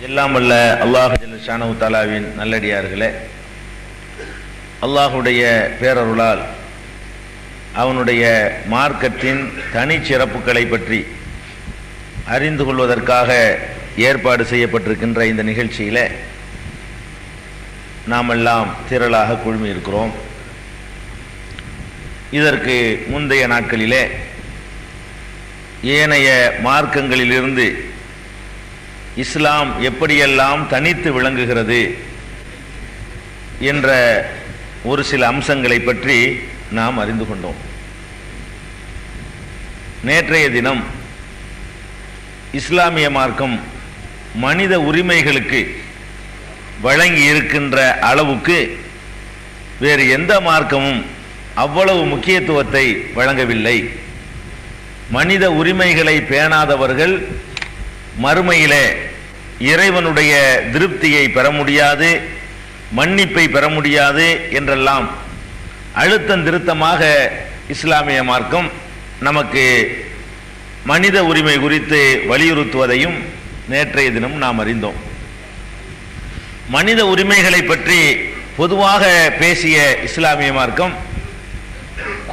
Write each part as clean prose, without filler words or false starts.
எல்லாம் வல்ல அல்லாஹ் ஜல்ல ஷானஹு தஆலாவின் நல்லடியார்களே, அல்லாஹுடைய பேரருளால் அவனுடைய மார்க்கத்தின் தனிச்சிறப்புகளை பற்றி அறிந்து கொள்வதற்காக ஏற்பாடு செய்யப்பட்டிருக்கின்ற இந்த நிகழ்ச்சியில் நாமெல்லாம் திரளாக குழுமி இருக்கிறோம். இதற்கு முந்தைய நாட்களிலே ஏனைய மார்க்கங்களிலிருந்து இஸ்லாம் எப்படியெல்லாம் தனித்து விளங்குகிறது என்ற ஒரு சில அம்சங்களை பற்றி நாம் அறிந்து கொண்டோம். நேற்றைய தினம் இஸ்லாமிய மார்க்கம் மனித உரிமைகளுக்கு வழங்கி இருக்கின்ற அளவுக்கு வேறு எந்த மார்க்கமும் அவ்வளவு முக்கியத்துவத்தை வழங்கவில்லை. மனித உரிமைகளை பேணாதவர்கள் மறுமையிலே இறைவனுடைய திருப்தியை பெற முடியாது, மன்னிப்பை பெற முடியாது என்றெல்லாம் அழுத்தம் திருத்தமாக இஸ்லாமிய மார்க்கம் நமக்கு மனித உரிமை குறித்து வலியுறுத்துவதையும் நேற்றைய தினம் நாம் அறிந்தோம். மனித உரிமைகளை பற்றி பொதுவாக பேசிய இஸ்லாமிய மார்க்கம்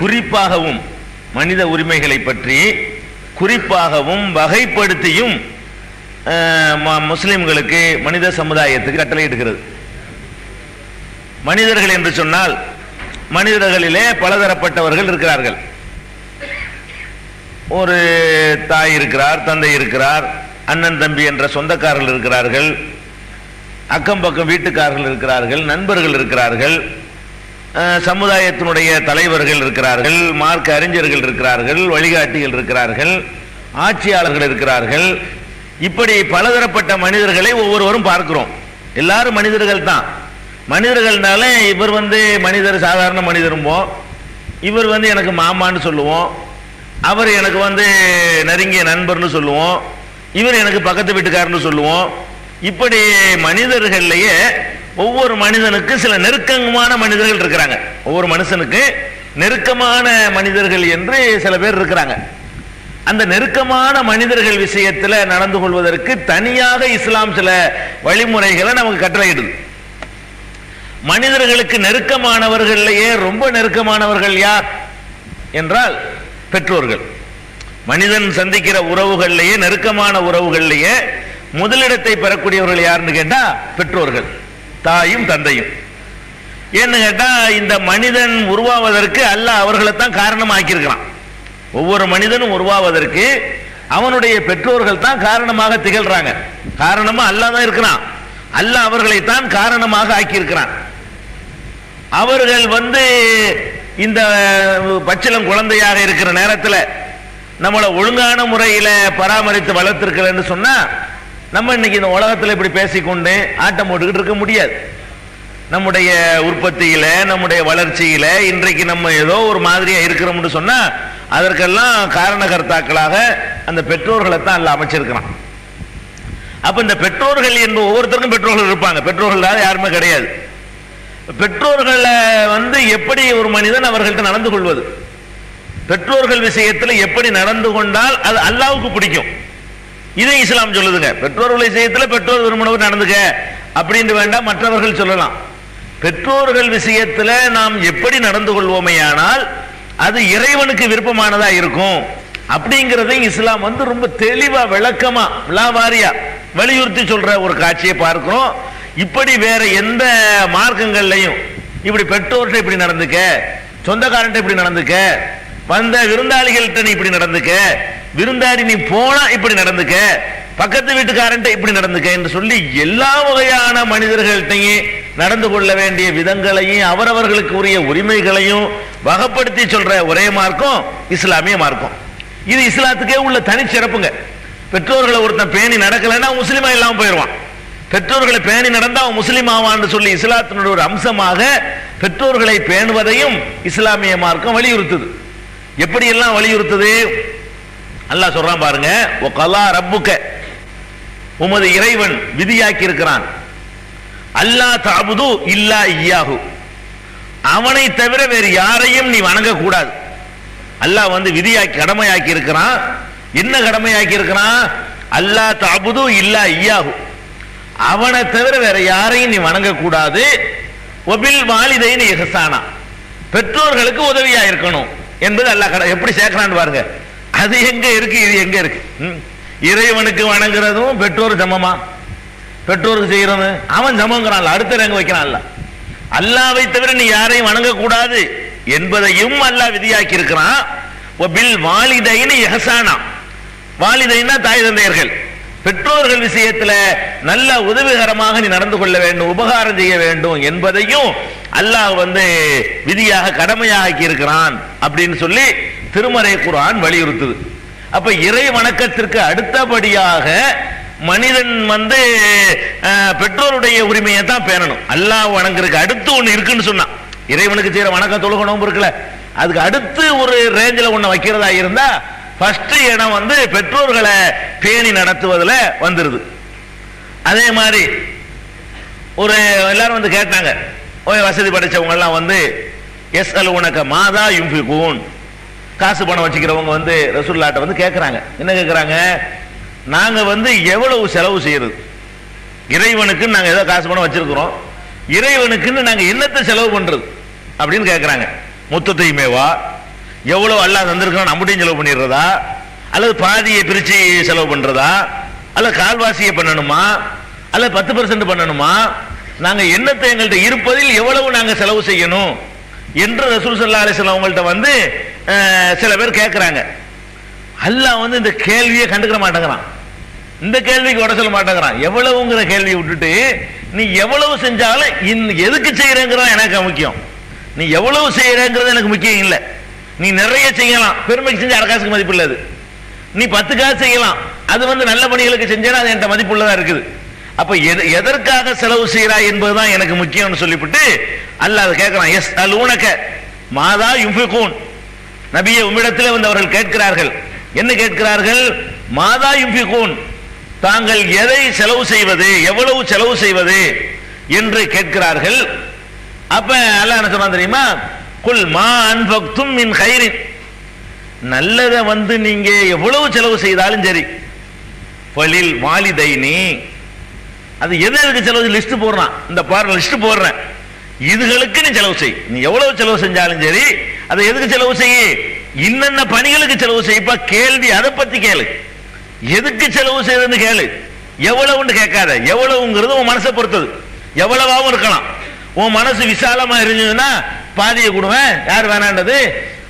குறிப்பாகவும் மனித உரிமைகளை பற்றி குறிப்பாகவும் வகைப்படுத்தியும் முஸ்லிம்களுக்கு மனித சமுதாயத்துக்கு கட்டளையிடுகிறது. மனிதர்கள் என்று சொன்னால் மனிதர்களிலே பலதரப்பட்டவர்கள் இருக்கிறார்கள். ஒரு தாய் இருக்கிறார், தந்தை இருக்கிறார், அண்ணன் தம்பி என்ற சொந்தக்காரர்கள் இருக்கிறார்கள், அக்கம் பக்கம் வீட்டுக்காரர்கள் இருக்கிறார்கள், நண்பர்கள் இருக்கிறார்கள், சமுதாயத்தினுடைய தலைவர்கள் இருக்கிறார்கள், மார்க்க அறிஞர்கள் இருக்கிறார்கள், வழிகாட்டிகள் இருக்கிறார்கள், ஆட்சியாளர்கள் இருக்கிறார்கள். இப்படி பலதரப்பட்ட மனிதர்களை ஒவ்வொருவரும் பார்க்கிறோம். எல்லாரும் மனிதர்கள் தான். மனிதர்கள்னால இவர் மனிதர், சாதாரண மனிதரும்போம், இவர் எனக்கு மாமான்னு சொல்லுவோம், அவர் எனக்கு நெருங்கிய நண்பர்னு சொல்லுவோம், இவர் எனக்கு பக்கத்து வீட்டுக்காரன்னு சொல்லுவோம். இப்படி மனிதர்கள்லயே ஒவ்வொரு மனிதனுக்கு சில நெருக்கமான மனிதர்கள் இருக்கிறாங்க. ஒவ்வொரு மனுஷனுக்கு நெருக்கமான மனிதர்கள் என்று சில பேர் இருக்கிறாங்க. அந்த நெருக்கமான மனிதர்கள் விஷயத்தில் நடந்து கொள்வதற்கு தனியாக இஸ்லாம் சில வழிமுறைகளை நமக்கு கட்டளையிடுது. மனிதர்களுக்கு நெருக்கமானவர்களையே ரொம்ப நெருக்கமானவர்கள் யார் என்றால் பெற்றோர்கள். மனிதன் சந்திக்கிற உறவுகள்லேயே நெருக்கமான உறவுகள்லேயே முதலிடத்தை பெறக்கூடியவர்கள் யாருன்னு கேட்டா பெற்றோர்கள், தாயும் தந்தையும். ஏன்னு கேட்டா இந்த மனிதன் உருவாவதற்கு அல்லாஹ் அவர்களைத்தான் காரணமாக்கியிருக்கிறான். ஒவ்வொரு மனிதனும் உருவாவதற்கு அவனுடைய பெற்றோர்கள் தான் காரணமாக திகழ்றாங்க. காரணமா அல்லாஹ் தான் இருக்கிறான். அல்லாஹ் அவர்களைத்தான் காரணமாக ஆக்கியிருக்கிறான். அவர்கள் இந்த பச்சிளம் குழந்தையாக இருக்கிற நேரத்தில் நம்மளை ஒழுங்கான முறையில் பராமரித்து வளர்த்திருக்கிறேன்னு சொன்னா நம்ம இன்னைக்கு இந்த உலகத்தில் இப்படி பேசிக்கொண்டு ஆட்டம் போட்டுக்கிட்டு இருக்க முடியாது. நம்முடைய உற்பத்தியில, நம்முடைய வளர்ச்சியில இன்றைக்கு நம்ம ஏதோ ஒரு மாதிரியா இருக்கிறோம்னு சொன்னா அதற்கெல்லாம் காரணகர்த்தாக்களாக அந்த பெற்றோர்களை தான் அல்ல அமைச்சிருக்கிறான். அப்ப இந்த பெற்றோர்கள் என்பது ஒவ்வொருத்தருக்கும் பெற்றோர்கள் இருப்பாங்க. பெற்றோர்கள் யாருமே கிடையாது. பெற்றோர்களை எப்படி ஒரு மனிதன் அவர்கள்ட்ட நடந்து கொள்வது, பெற்றோர்கள் விஷயத்தில் எப்படி நடந்து கொண்டால் அது அல்லாஹ்வுக்கு பிடிக்கும், இதை இஸ்லாம் சொல்லுதுங்க. பெற்றோர்கள் விஷயத்தில் பெற்றோர் விரும்பினவர் நடந்துக்க அப்படின்னு வேண்டாம், மற்றவர்கள் சொல்லலாம். பெற்றோர்கள் விஷயத்தில் நாம் எப்படி நடந்து கொள்வோமையானால் அது இறைவனுக்கு விருப்பமானதா இருக்கும் அப்படிங்கிறதை இஸ்லாம் ரொம்ப தெளிவா விளக்கமா விலாவாரியா வலியுறுத்தி சொல்ற ஒரு காட்சியை பார்க்கிறோம். இப்படி வேற எந்த மார்க்கங்கள்லையும் இப்படி பெற்றோர்கிட்ட இப்படி நடந்துக்க, சொந்தக்காரன்ட்ட இப்படி நடந்துக்க, வந்த விருந்தாளிகள்கிட்ட நீ இப்படி நடந்துக்க, விருந்தாடி நீ போனா இப்படி நடந்துக்க, பக்கத்து வீட்டுக்காரன்ட்ட இப்படி நடந்துக்க என்று சொல்லி எல்லா வகையான மனிதர்கள்ட்டையும் நடந்து கொள்ள வேண்டிய விதங்களையும் அவரவர்களுக்கு உரிய உரிமைகளையும் வகைப்படுத்தி சொல்ற ஒரே மார்க்கம் இஸ்லாமிய மார்க்கம். இது இஸ்லாத்துக்கே உள்ள தனிச்சிறப்புங்க. பெற்றோர்களை ஒருத்தன் பேணி நடக்கலைன்னா முஸ்லீமா இல்லாம போயிடுவான். பெற்றோர்களை பேணி நடந்தா அவன் முஸ்லீம் ஆவான்னு சொல்லி இஸ்லாத்தினுடைய ஒரு அம்சமாக பெற்றோர்களை பேணுவதையும் இஸ்லாமிய மார்க்கம் வலியுறுத்துது. எப்படி எல்லாம் வலியுறுத்துது அல்லாஹ் சொல்றான் பாருங்க. வகலா ரப்புக, உமது இறைவன் விதியாக்கி இருக்கிறான், அல்லா தஅபுது இல்லா இய்யாஹு, அவனை தவிர வேறு யாரையும் நீ வணங்க கூடாது. அல்லாஹ் விதியாக்கி கடமையாக்கி இருக்கிறான். என்ன கடமையாக்கி இருக்கிறான்? அல்லா தஅபுது இல்லா இய்யாஹு, அவனை தவிர வேற யாரையும் நீ வணங்கக்கூடாது. ஒபில் வாலிதைன் இஹ்சானா, பெற்றோர்களுக்கு உதவியா இருக்கணும் என்பது அல்லாஹ் எப்படி சேர்க்கிறான்னு பாருங்க. அது எங்க இருக்கு, இது எங்க இருக்கு? இறைவனுக்கு வணங்குறதும் பெற்றோர் சமமா? பெற்றோருக்கு செய்யறது அவன் சமங்கிறான், அடுத்த ரங்க வைக்கிறான்ல. அல்லாஹ்வை தவிர நீ யாரையும் வணங்கக்கூடாது என்பதையும் அல்லாஹ் விதியாக்கி இருக்கிறான். ஒபில் வாலிதைன் இஹ்சானா, வாலிதைன்னா தாய் தந்தையர்கள், பெற்றோர்கள் விஷயத்துல நல்ல உதவிகரமாக நீ நடந்து கொள்ள வேண்டும், உபகாரம் செய்ய வேண்டும் என்பதையும் அல்லாஹ் விதியாக கடமையாக்கி இருக்கிறான் அப்படின்னு சொல்லி திருமறை குர்ஆன் வலியுறுத்துது. அப்ப இறை வணக்கத்திற்கு அடுத்தபடியாக மனிதன் பெற்றோருடைய உரிமையை தான் பேணணும். அல்லாஹ் வணங்குறதுக்கு அடுத்து ஒண்ணு இருக்குன்னு சொன்னான். இறைவனுக்கு செய்யற வணக்க தொழுகணும் இருக்குல்ல, அதுக்கு அடுத்து ஒரு ரேஞ்சில் ஒண்ணு வைக்கிறதா இருந்தா ஃபர்ஸ்ட் இடம் பெற்றோர்களை பேணி நடத்துவதில் வந்துருது. அதே மாதிரி ஒரு எல்லாரும் கேட்டாங்க, வசதி படைச்சவங்க எல்லாம் எஸ் அல் உனக்க மாதா யும்பிகூன், காசு பணம் வச்சுக்கிறவங்க ரசூலுல்லாஹ்ட்ட கேட்கறாங்க. என்ன கேட்கறாங்க? நாங்க எவ்வளவு செலவு செய்யறது, இறைவனுக்கு நாங்க ஏதோ காசு பணம் வச்சிருக்கிறோம், இறைவனுக்குன்னு நாங்க என்னத்தை செலவு பண்றது அப்படின்னு கேட்கறாங்க. மொத்தத்தையுமேவா, எவ்வளவு அல்லாஹ் தந்திருக்கோம் நம்முடையும் செலவு பண்ணிடுறதா, அல்லது பாதியை பிரிச்சு செலவு பண்றதா, அல்லது கால்வாசியை பண்ணணுமா, அல்லது 10% பண்ணணுமா, நாங்க என்னத்தை எங்கள்கிட்ட இருப்பதில் எவ்வளவு நாங்க செலவு செய்யணும் என்று ரசூல் ஸல்லல்லாஹு அலைஹி வஸல்லம் அவங்கள்ட்ட சில பேர் கேட்கிறாங்க. அல்லாஹ் இந்த கேள்வியை கண்டுக்கிற மாட்டேங்கிறான், இந்த கேள்விக்கு உட சொல்ல மாட்டேங்கிறான். எவ்வளவுங்கிற கேள்வியை விட்டுட்டு நீ எவ்வளவு செஞ்சாலும் எதுக்கு செய்யறேங்கிறதா எனக்கு முக்கியம், நீ எவ்வளவு செய்யறேங்கிறது எனக்கு முக்கியம் இல்லை. நீ நிறைய செய்யலாம், பெருமைக்கு செஞ்ச அரகாசுக்கு மதிப்பு இல்லது. நீ 10 காசு செய்யலாம், அது நல்ல பணிகளுக்கு செஞ்சேன்னா அது என்கிட்ட மதிப்புள்ளதா இருக்குது. அப்ப எதற்காக செலவு செய்யறாய் என்பதுதான் எனக்கு முக்கியம்னு சொல்லிவிட்டு அல்லாஹ் கேட்கிறான். எஸ் அலூனக மாதா யுன்ஃபிகூன், நபியே உம்மிடத்தில் அவர்கள் கேட்கிறார்கள். என்ன கேட்கிறார்கள்? மாதா யுன்ஃபிகூன், தாங்கள் எதை செலவு செய்வது, எவ்வளவு செலவு செய்வது என்று கேட்கிறார்கள். அப்ப அல்லாஹ் என்ன சொன்னான் தெரியுமா? குல் மா அன்ஃபக்தும் மின் கைரின், நல்லதை நீங்க எவ்வளவு செலவு செய்தாலும் சரி, ஃபலில் வாலிதைனி, அது எதுக்கு செலவு லிஸ்ட் போடுறான், இந்த பாரு லிஸ்ட் போடுறேன், இதுகளுக்கு நீ செலவு செய். நீ எவ்வளவு செலவு செஞ்சாலும் சரி அதை எதுக்கு செலவு செய்ய, இன்னென்ன பணிகளுக்கு செலவு செய்ப்பா. கேள்வி அதை பத்தி கேளு, எதுக்கு செலவு செய்யறதுன்னு கேளு, எவ்வளவுன்னு கேட்காத. எவ்வளவுங்கிறது உன் மனசை பொறுத்தது, எவ்வளவாவும் இருக்கலாம். உன் மனசு விசாலமா இருந்ததுன்னா பாதியை கொடுவேன், யார் வேணாண்டது.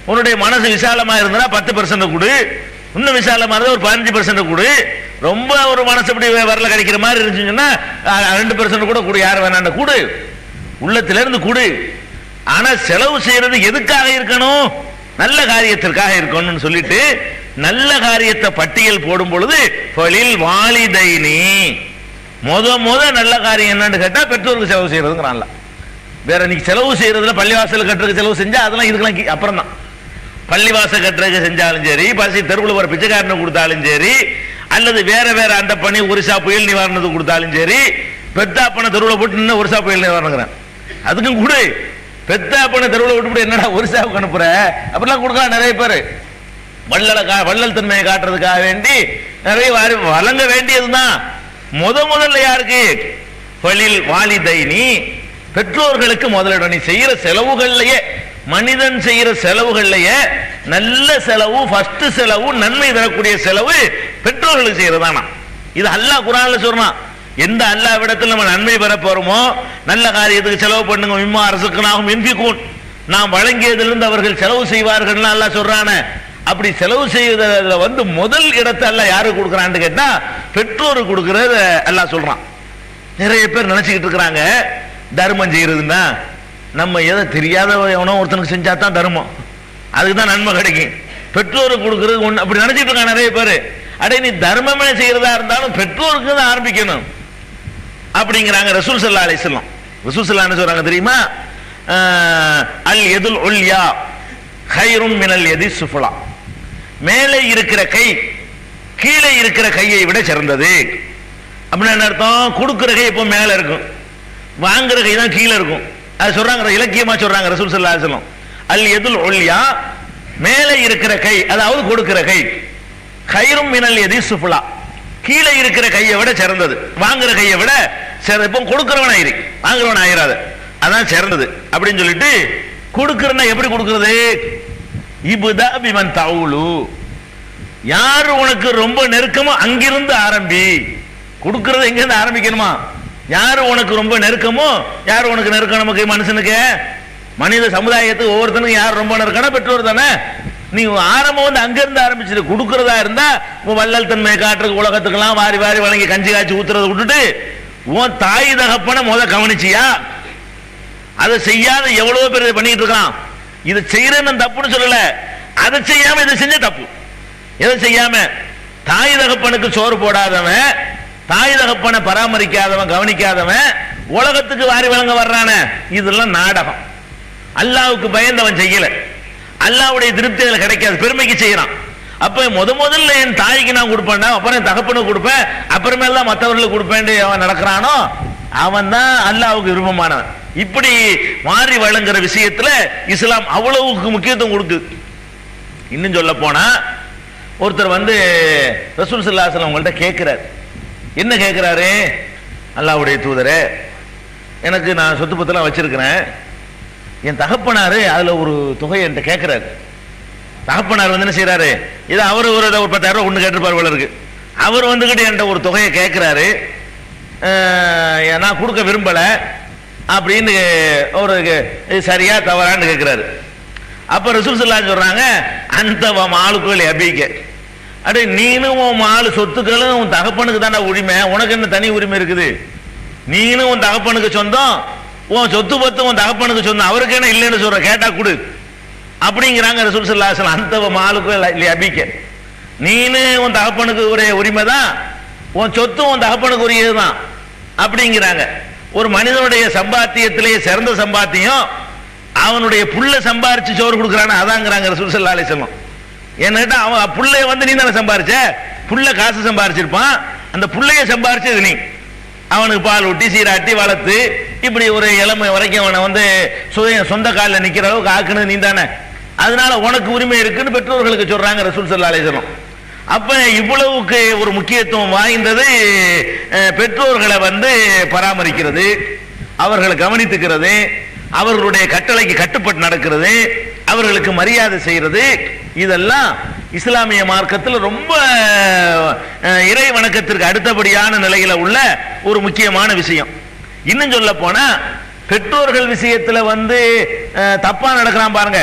உன்னுடைய மனசு விசாலமா இருந்தா 10% கொடு, இன்னும் விசாலமா இருந்தா ஒரு 15% கொடு. ரொம்ப ஒரு மனசு அப்படி வரல கிடைக்கிற மாதிரி இருந்துச்சுன்னா 2% கூட கொடு, யார் வேணாண்ட கொடு, உள்ளத்தில இருந்து கொடு. ஆனா செலவு செய்யறது எதுக்காக இருக்கணும்? நல்ல காரியத்திற்காக இருக்கணும்னு சொல்லிட்டு நல்ல காரியத்தை பட்டியல் போடும் பொழுது ஃபலில் வாலிதைனி, முத நல்ல காரியம் என்னன்னு கேட்டா பெற்றோருக்கு செலவு செய்யறதுங்கிறான்ல. வேற நீ செலவு செய்யறதுல பள்ளிவாசல் கட்டுறதுக்கு செலவு செஞ்சா அதெல்லாம் இதுக்கெல்லாம் அப்புறம் தான். பள்ளிவாசல் கட்டுறதுக்கு செஞ்சாலும் சரி, பசி தெருவில் ஒரு பிச்சைக்காரனை கொடுத்தாலும் சரி, அல்லது வேற வேற அந்த பணி ஒரிசா புயல் நிவாரணத்துக்கு கொடுத்தாலும் சரி, பெத்தாப்பனை தெருவில் போட்டு இன்னும் ஒரிசா புயல் நிவாரணம் அதுக்கும் கூட பெத்தாப்பனை தெருவில் விட்டு என்னடா ஒரிசாவுக்கு அனுப்புற அப்படிலாம் கொடுக்கலாம் நிறைய பேர். வள்ளல் தன்மையை காட்டுறதுக்காக வேண்டி நிறைய வழங்க வேண்டியதுதான். முதல்ல யாருக்கு? ஃபலில் வாலிதைனி, பெற்றோர்களுக்கு முதலிடம். நீ செய்யற செலவுகள்லயே, மனிதன் செய்யற செலவுகள்லயே நல்ல செலவு, ஃபர்ஸ்ட் செலவு, நன்மை தரக்கூடிய செலவு பெற்றோர்களுக்கு செய்யறதானா. இது அல்லாஹ் குர்ஆன்ல சொல்றான். எந்த அல்லாஹ்விடத்தில் நம்ம நன்மை பெற போறோமோ, நல்ல காரியத்துக்கு செலவு பண்ணுங்க, மிம்மா ரஸக்னாஹும் யுன்ஃபிகூன், நாம் வழங்கியதிலிருந்து அவர்கள் செலவு செய்வார்கள் அல்லாஹ் சொல்றானே. அப்படி செலவு செய்வதில் முதல் இடத்தை அல்லாஹ் யாருக்கு கொடுக்குறான்னு கேட்டா பெற்றோருக்கு கொடுக்கறத அல்லாஹ் சொல்றான். நிறைய பேர் நினைச்சுக்கிட்டு இருக்கிறாங்க தர்மம் செய்யறதுன்னா நம்ம எதை தெரியாத எவனோ ஒருத்தனுக்கு செஞ்சா தான் தர்மம், அதுக்கு தான் நன்மை கிடைக்கும். பெற்றோருக்கு கொடுக்கறது ஒன்று அப்படி நினைச்சிட்டு இருக்காங்க நிறைய பேர். அடே நீ தர்மமே செய்யறதா இருந்தாலும் பெற்றோருக்கு தான் ஆரம்பிக்கணும் அப்படிங்கிறாங்க ரசூல் ஸல்லல்லாஹு அலைஹி வஸல்லம். ரசூல் ஸல்லல்லாஹு அலைஹி சொல்றாங்க தெரியுமா? அல் யதுல் உல்யா கைரும் மினல் யதி சுஃபலா, மேலே இருக்கிற கை கீழே இருக்கிற கையை விட சிறந்தது. அப்படின்னு என்ன அர்த்தம்? கொடுக்கிற கை இப்போ மேல இருக்கும், வாங்குற கை தான் கீழே இருக்கும். அது சொல்றாங்க, இலக்கியமா சொல்றாங்க ரசூல் ஸல்லல்லாஹு அலைஹி வஸல்லம். அல் யதுல் உல்யா, மேலே இருக்கிற கை, அதாவது கொடுக்கிற கை, கைரும் மினல் யதி சுஃபலா, கீழே இருக்கிற கையை விட சிறந்தது, வாங்குற கையை விட இப்போ கொடுக்கிறவன் ஆயிரு, வாங்குறவன் ஆயிராது, அதான் சிறந்தது அப்படின்னு சொல்லிட்டு கொடுக்கிறன்னா எப்படி கொடுக்கிறது? இப்தா பிமன் தவுலு, யார் உனக்கு ரொம்ப நெருக்கமோ அங்கிருந்து ஆரம்பி. கொடுக்கிறது எங்கிருந்து ஆரம்பிக்கணுமா? யார் உனக்கு ரொம்ப நெருக்கமோ, யார் உனக்கு நெருக்கம் நமக்கு மனுஷனுக்கு மனித சமுதாயத்துக்கு ஒவ்வொருத்தனுக்கும் யார் ரொம்ப நெருக்கம்னா பெற்றோர் தானே. நீ ஆரம்பம் வந்து அங்கிருந்து ஆரம்பிச்சுட்டு கொடுக்கறதா இருந்தா வள்ளல் தன்மை காட்டுறதுக்கு உலகத்துக்கெல்லாம் வாரி வாரி வழங்கி கஞ்சி காய்ச்சி ஊத்துறதை விட்டுட்டு உன் தாய் தகப்பனை முத கவனிச்சியா? அதை செய்யாத எவ்வளவு பேர் பண்ணிட்டு இருக்கான். இதை செய்யறேன்னு தப்புன்னு சொல்லல, அதை செய்யாம இதை செஞ்ச தப்பு. எதை செய்யாம? தாய் தகப்பனுக்கு சோறு போடாதவன், தாய் தகப்பனை பராமரிக்காதவன், கவனிக்காதவன் உலகத்துக்கு வாரி வழங்க வர்றான, இதெல்லாம் நாடகம். அல்லாவுக்கு பயந்தவன் செய்யல, அல்லாவுடைய திருப்தி அதில் கிடைக்காது, பெருமைக்கு செய்யறான். அப்ப முதல்ல என் தாய்க்கு நான் கொடுப்பேன், அப்புறம் என் தகப்பனுக்கு கொடுப்பேன், அப்புறமேல மற்றவர்களுக்கு கொடுப்பேன் அவன் நடக்கிறானோ அவன் தான் அல்லாவுக்கு விருப்பமானவன். இப்படி மாறி வழங்குற விஷயத்துல இஸ்லாம் அவ்வளவுக்கு முக்கியத்துவம் கொடுக்குது. இன்னும் சொல்ல போனா ஒருத்தர் வந்து ரசூல் ஸல்லல்லாஹு அலைஹி வஸல்லம் உங்கள்ட்ட கேட்கிறார். என்ன கேட்கிறாரு? அல்லாஹ்வுடைய தூதரே, எனக்கு நான் சொத்து பத்தெல்லாம் வச்சிருக்கிறேன், என் தகப்பனாரு அதுல ஒரு தொகையை என்கிட்ட கேட்கிறாரு. தகப்பனார் வந்து என்ன செய்யறாரு? இது அவர் ஒரு 10,000 ரூபாய் ஒன்று கேட்டிருப்பார் போல இருக்கு. அவர் வந்துகிட்டு என்கிட்ட ஒரு தொகையை கேட்கிறாரு, நான் கொடுக்க விரும்பல அப்படின்னு ஒரு சரியா தவறான்னு கேட்கிறாரு. அப்ப ரசூல் ஸல்லல்லாஹு அலைஹி சொல்றாங்க, அந்த மாலுக்குள் அபிக்க, அடே நீனும் உன் மாலு சொத்துக்களும் உன் தகப்பனுக்கு தானே உரிமை, உனக்கு என்ன தனி உரிமை இருக்குது? நீனும் உன் தகப்பனுக்கு சொந்தம், உன் சொத்து பத்து உன் தகப்பனுக்கு சொந்தம், அவருக்கு என்ன இல்லைன்னு சொல்ற, கேட்டா கொடு அப்படிங்கிறாங்க ரசூல் ஸல்லல்லாஹு அலைஹி வஸல்லம். அந்த மாலுக்குள் அபிக்க, நீனு உன் தகப்பனுக்கு ஒரே உரிமை தான், உன் சொத்து உன் தகப்பனுக்கு உரியது தான் அப்படிங்கிறாங்க. ஒரு மனிதனுடைய சம்பாத்தியத்திலேயே சிறந்த சம்பாத்தியம் அவனுடைய புள்ள சம்பாரிச்சு சோறு கொடுக்குறான, அதாங்கிறாங்க ரசூல் ஸல்லல்லாஹு அலைஹி வஸல்லம். ஏன்னா அவன் புள்ளைய வந்து நீ தானே சம்பாரிச்ச, புள்ள காசு சம்பாரிச்சிருப்பான், அந்த புள்ளைய சம்பாரிச்சது நீ. அவனுக்கு பால் ஊட்டி சீராட்டி வளர்த்து இப்படி ஒரு இளமை வரைக்கும் அவனை வந்து சொந்த காலில் நிற்கிற அளவுக்கு ஆக்குனது நீ தானே. அதனால உனக்கு உரிமை இருக்குன்னு பெற்றோர்களுக்கு சொல்றாங்க ரசூல் ஸல்லல்லாஹு அலைஹி வஸல்லம். அப்ப இவ்வளவுக்கு ஒரு முக்கியத்துவம் வாய்ந்தது பெற்றோர்களை வந்து பராமரிக்கிறது, அவர்களை கவனித்துக்கிறது, அவர்களுடைய கட்டளைக்கு கட்டுப்பட்டு நடக்கிறது, அவர்களுக்கு மரியாதை செய்யறது, இதெல்லாம் இஸ்லாமிய மார்க்கத்தில் ரொம்ப இறை வணக்கத்திற்கு அடுத்தபடியான நிலையில உள்ள ஒரு முக்கியமான விஷயம். இன்னும் சொல்ல போனா பெற்றோர்கள் விஷயத்துல வந்து தப்பா நடக்கிறான் பாருங்க,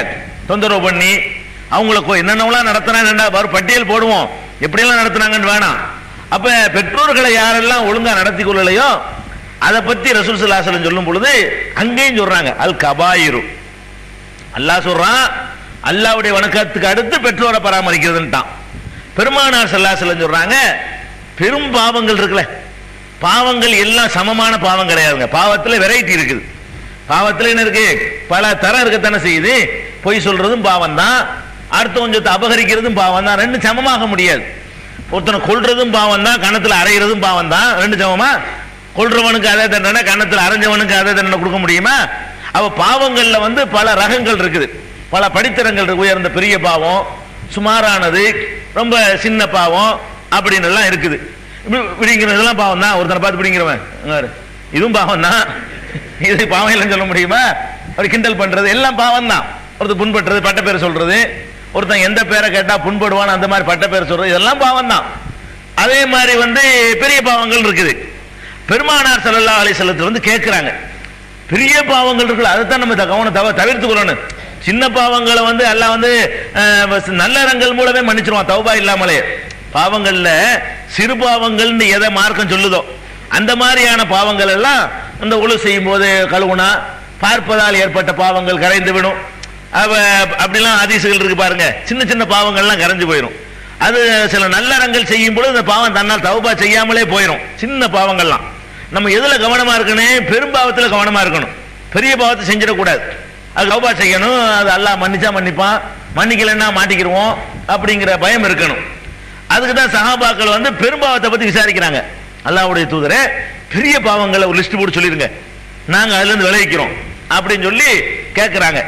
தொந்தரவு பண்ணி அவங்களுக்கு என்னென்னலாம் நடத்தினா ஒரு பட்டியல் போடுவோம், எப்படியெல்லாம் நடத்தினாங்கன்னு வேணாம். அப்ப பெற்றோர்களை யாரெல்லாம் ஒழுங்கா நடத்தி கொள்ளலையோ அதை பத்தி ரசூல் ஸல்லல்லாஹு அலைஹி வஸல்லம் சொல்லும் பொழுது அங்கேயும் சொல்றாங்க அல் கபாயிரு. அல்லாஹ் சொல்றான், அல்லாஹ்வுடைய வணக்கத்துக்கு அடுத்து பெற்றோரை பராமரிக்கிறதுன்ட்டான். பெருமானார் ஸல்லல்லாஹு அலைஹி வஸல்லம் சொல்றாங்க, பெரும் பாவங்கள் இருக்குல்ல, பாவங்கள் எல்லாம் சமமான பாவம் கிடையாதுங்க. பாவத்தில் வெரைட்டி இருக்குது. பாவத்தில் என்ன இருக்கு? பல தரம் இருக்கத்தானே செய்யுது. பொய் சொல்றதும் பாவம் தான், அடுத்தவன் சொத்தை அபகரிக்கிறதும் பாவம் தான், ரெண்டு சமமாக முடியாது. ஒருத்தனை கொல்றதும் பாவம் தான், கணத்தில் அரைகிறதும் பாவம் தான், ரெண்டு சமமா? கொல்றவனுக்கு அதே தண்டனை, கணத்தில் அரைஞ்சவனுக்கு அதே தண்டனை கொடுக்க முடியுமா? அவ பாவங்கள்ல வந்து பல ரகங்கள் இருக்குது, பல படித்தரங்கள் இருக்கு. உயர்ந்த பெரிய பாவம், சுமாரானது, ரொம்ப சின்ன பாவம் அப்படின்னு எல்லாம் இருக்குது. பிடிங்கிறதெல்லாம் பாவம் தான். ஒருத்தனை பார்த்து பிடிங்கிறவன் இதுவும் பாவம் தான், இது பாவம் இல்லைன்னு சொல்ல முடியுமா? ஒரு கிண்டல் பண்றது எல்லாம் பாவம் தான். ஒருத்தர் புண்படுறது, பட்ட பேர் சொல்றது, ஒருத்தன் எந்த பேரை கேட்டா புண்படுவான் அந்த மாதிரி பட்ட பேர் சொல்றது, இதெல்லாம் பாவம் தான். அதே மாதிரி வந்து பெரிய பாவங்கள் இருக்குது. பெருமானார் ஸல்லல்லாஹு அலைஹி வஸல்லம் வந்து கேட்கிறாங்க, பெரிய பாவங்கள் இருக்குல்ல, அதைத்தான் நம்ம தவிர்த்து கொள்ளணும். சின்ன பாவங்களை வந்து அல்லாஹ் வந்து நல்லறங்கள் மூலமே மன்னிச்சிருவான், தௌபா இல்லாமலே. பாவங்கள்ல சிறு பாவங்கள்னு எதை மார்க்கம் சொல்லுதோ அந்த மாதிரியான பாவங்கள் எல்லாம் இந்த ஒழு செய்யும் போது கழுவுனா பார்ப்பதால் ஏற்பட்ட பாவங்கள் கரைந்து விடும். அப்படிலாம் ஹதீஸ்கள் இருக்கு பாருங்க. சின்ன சின்ன பாவங்கள்லாம் கரைஞ்சு போயிடும். அது சில நல்லறங்கள் செய்யும் பொழுது இந்த பாவம் தன்னால் தௌபா செய்யாமலே போயிடும். சின்ன பாவங்கள்லாம் நம்ம எதுல கவனமா இருக்கணும்? பெரும்பாவத்தில் கவனமா இருக்கணும். பெரிய பாவத்தை செஞ்சிடக்கூடாது. அது தௌபா செய்யணும். அது அல்லாஹ் மன்னிச்சா மன்னிப்பான், மன்னிக்கலன்னா மாட்டிக்கிடுவோம் அப்படிங்கிற பயம் இருக்கணும். அதுக்கு தான் சஹாபாக்கள் வந்து பெரும்பாவத்தை பத்தி விசாரிக்கிறாங்க. அல்லாஹ்வுடைய தூதரே, பெரிய பாவங்களை ஒரு லிஸ்ட் போட்டு சொல்லிருங்க, நாங்க அதுல இருந்து விளைவிக்கிறோம் அப்படின்னு சொல்லி கேட்கிறாங்க.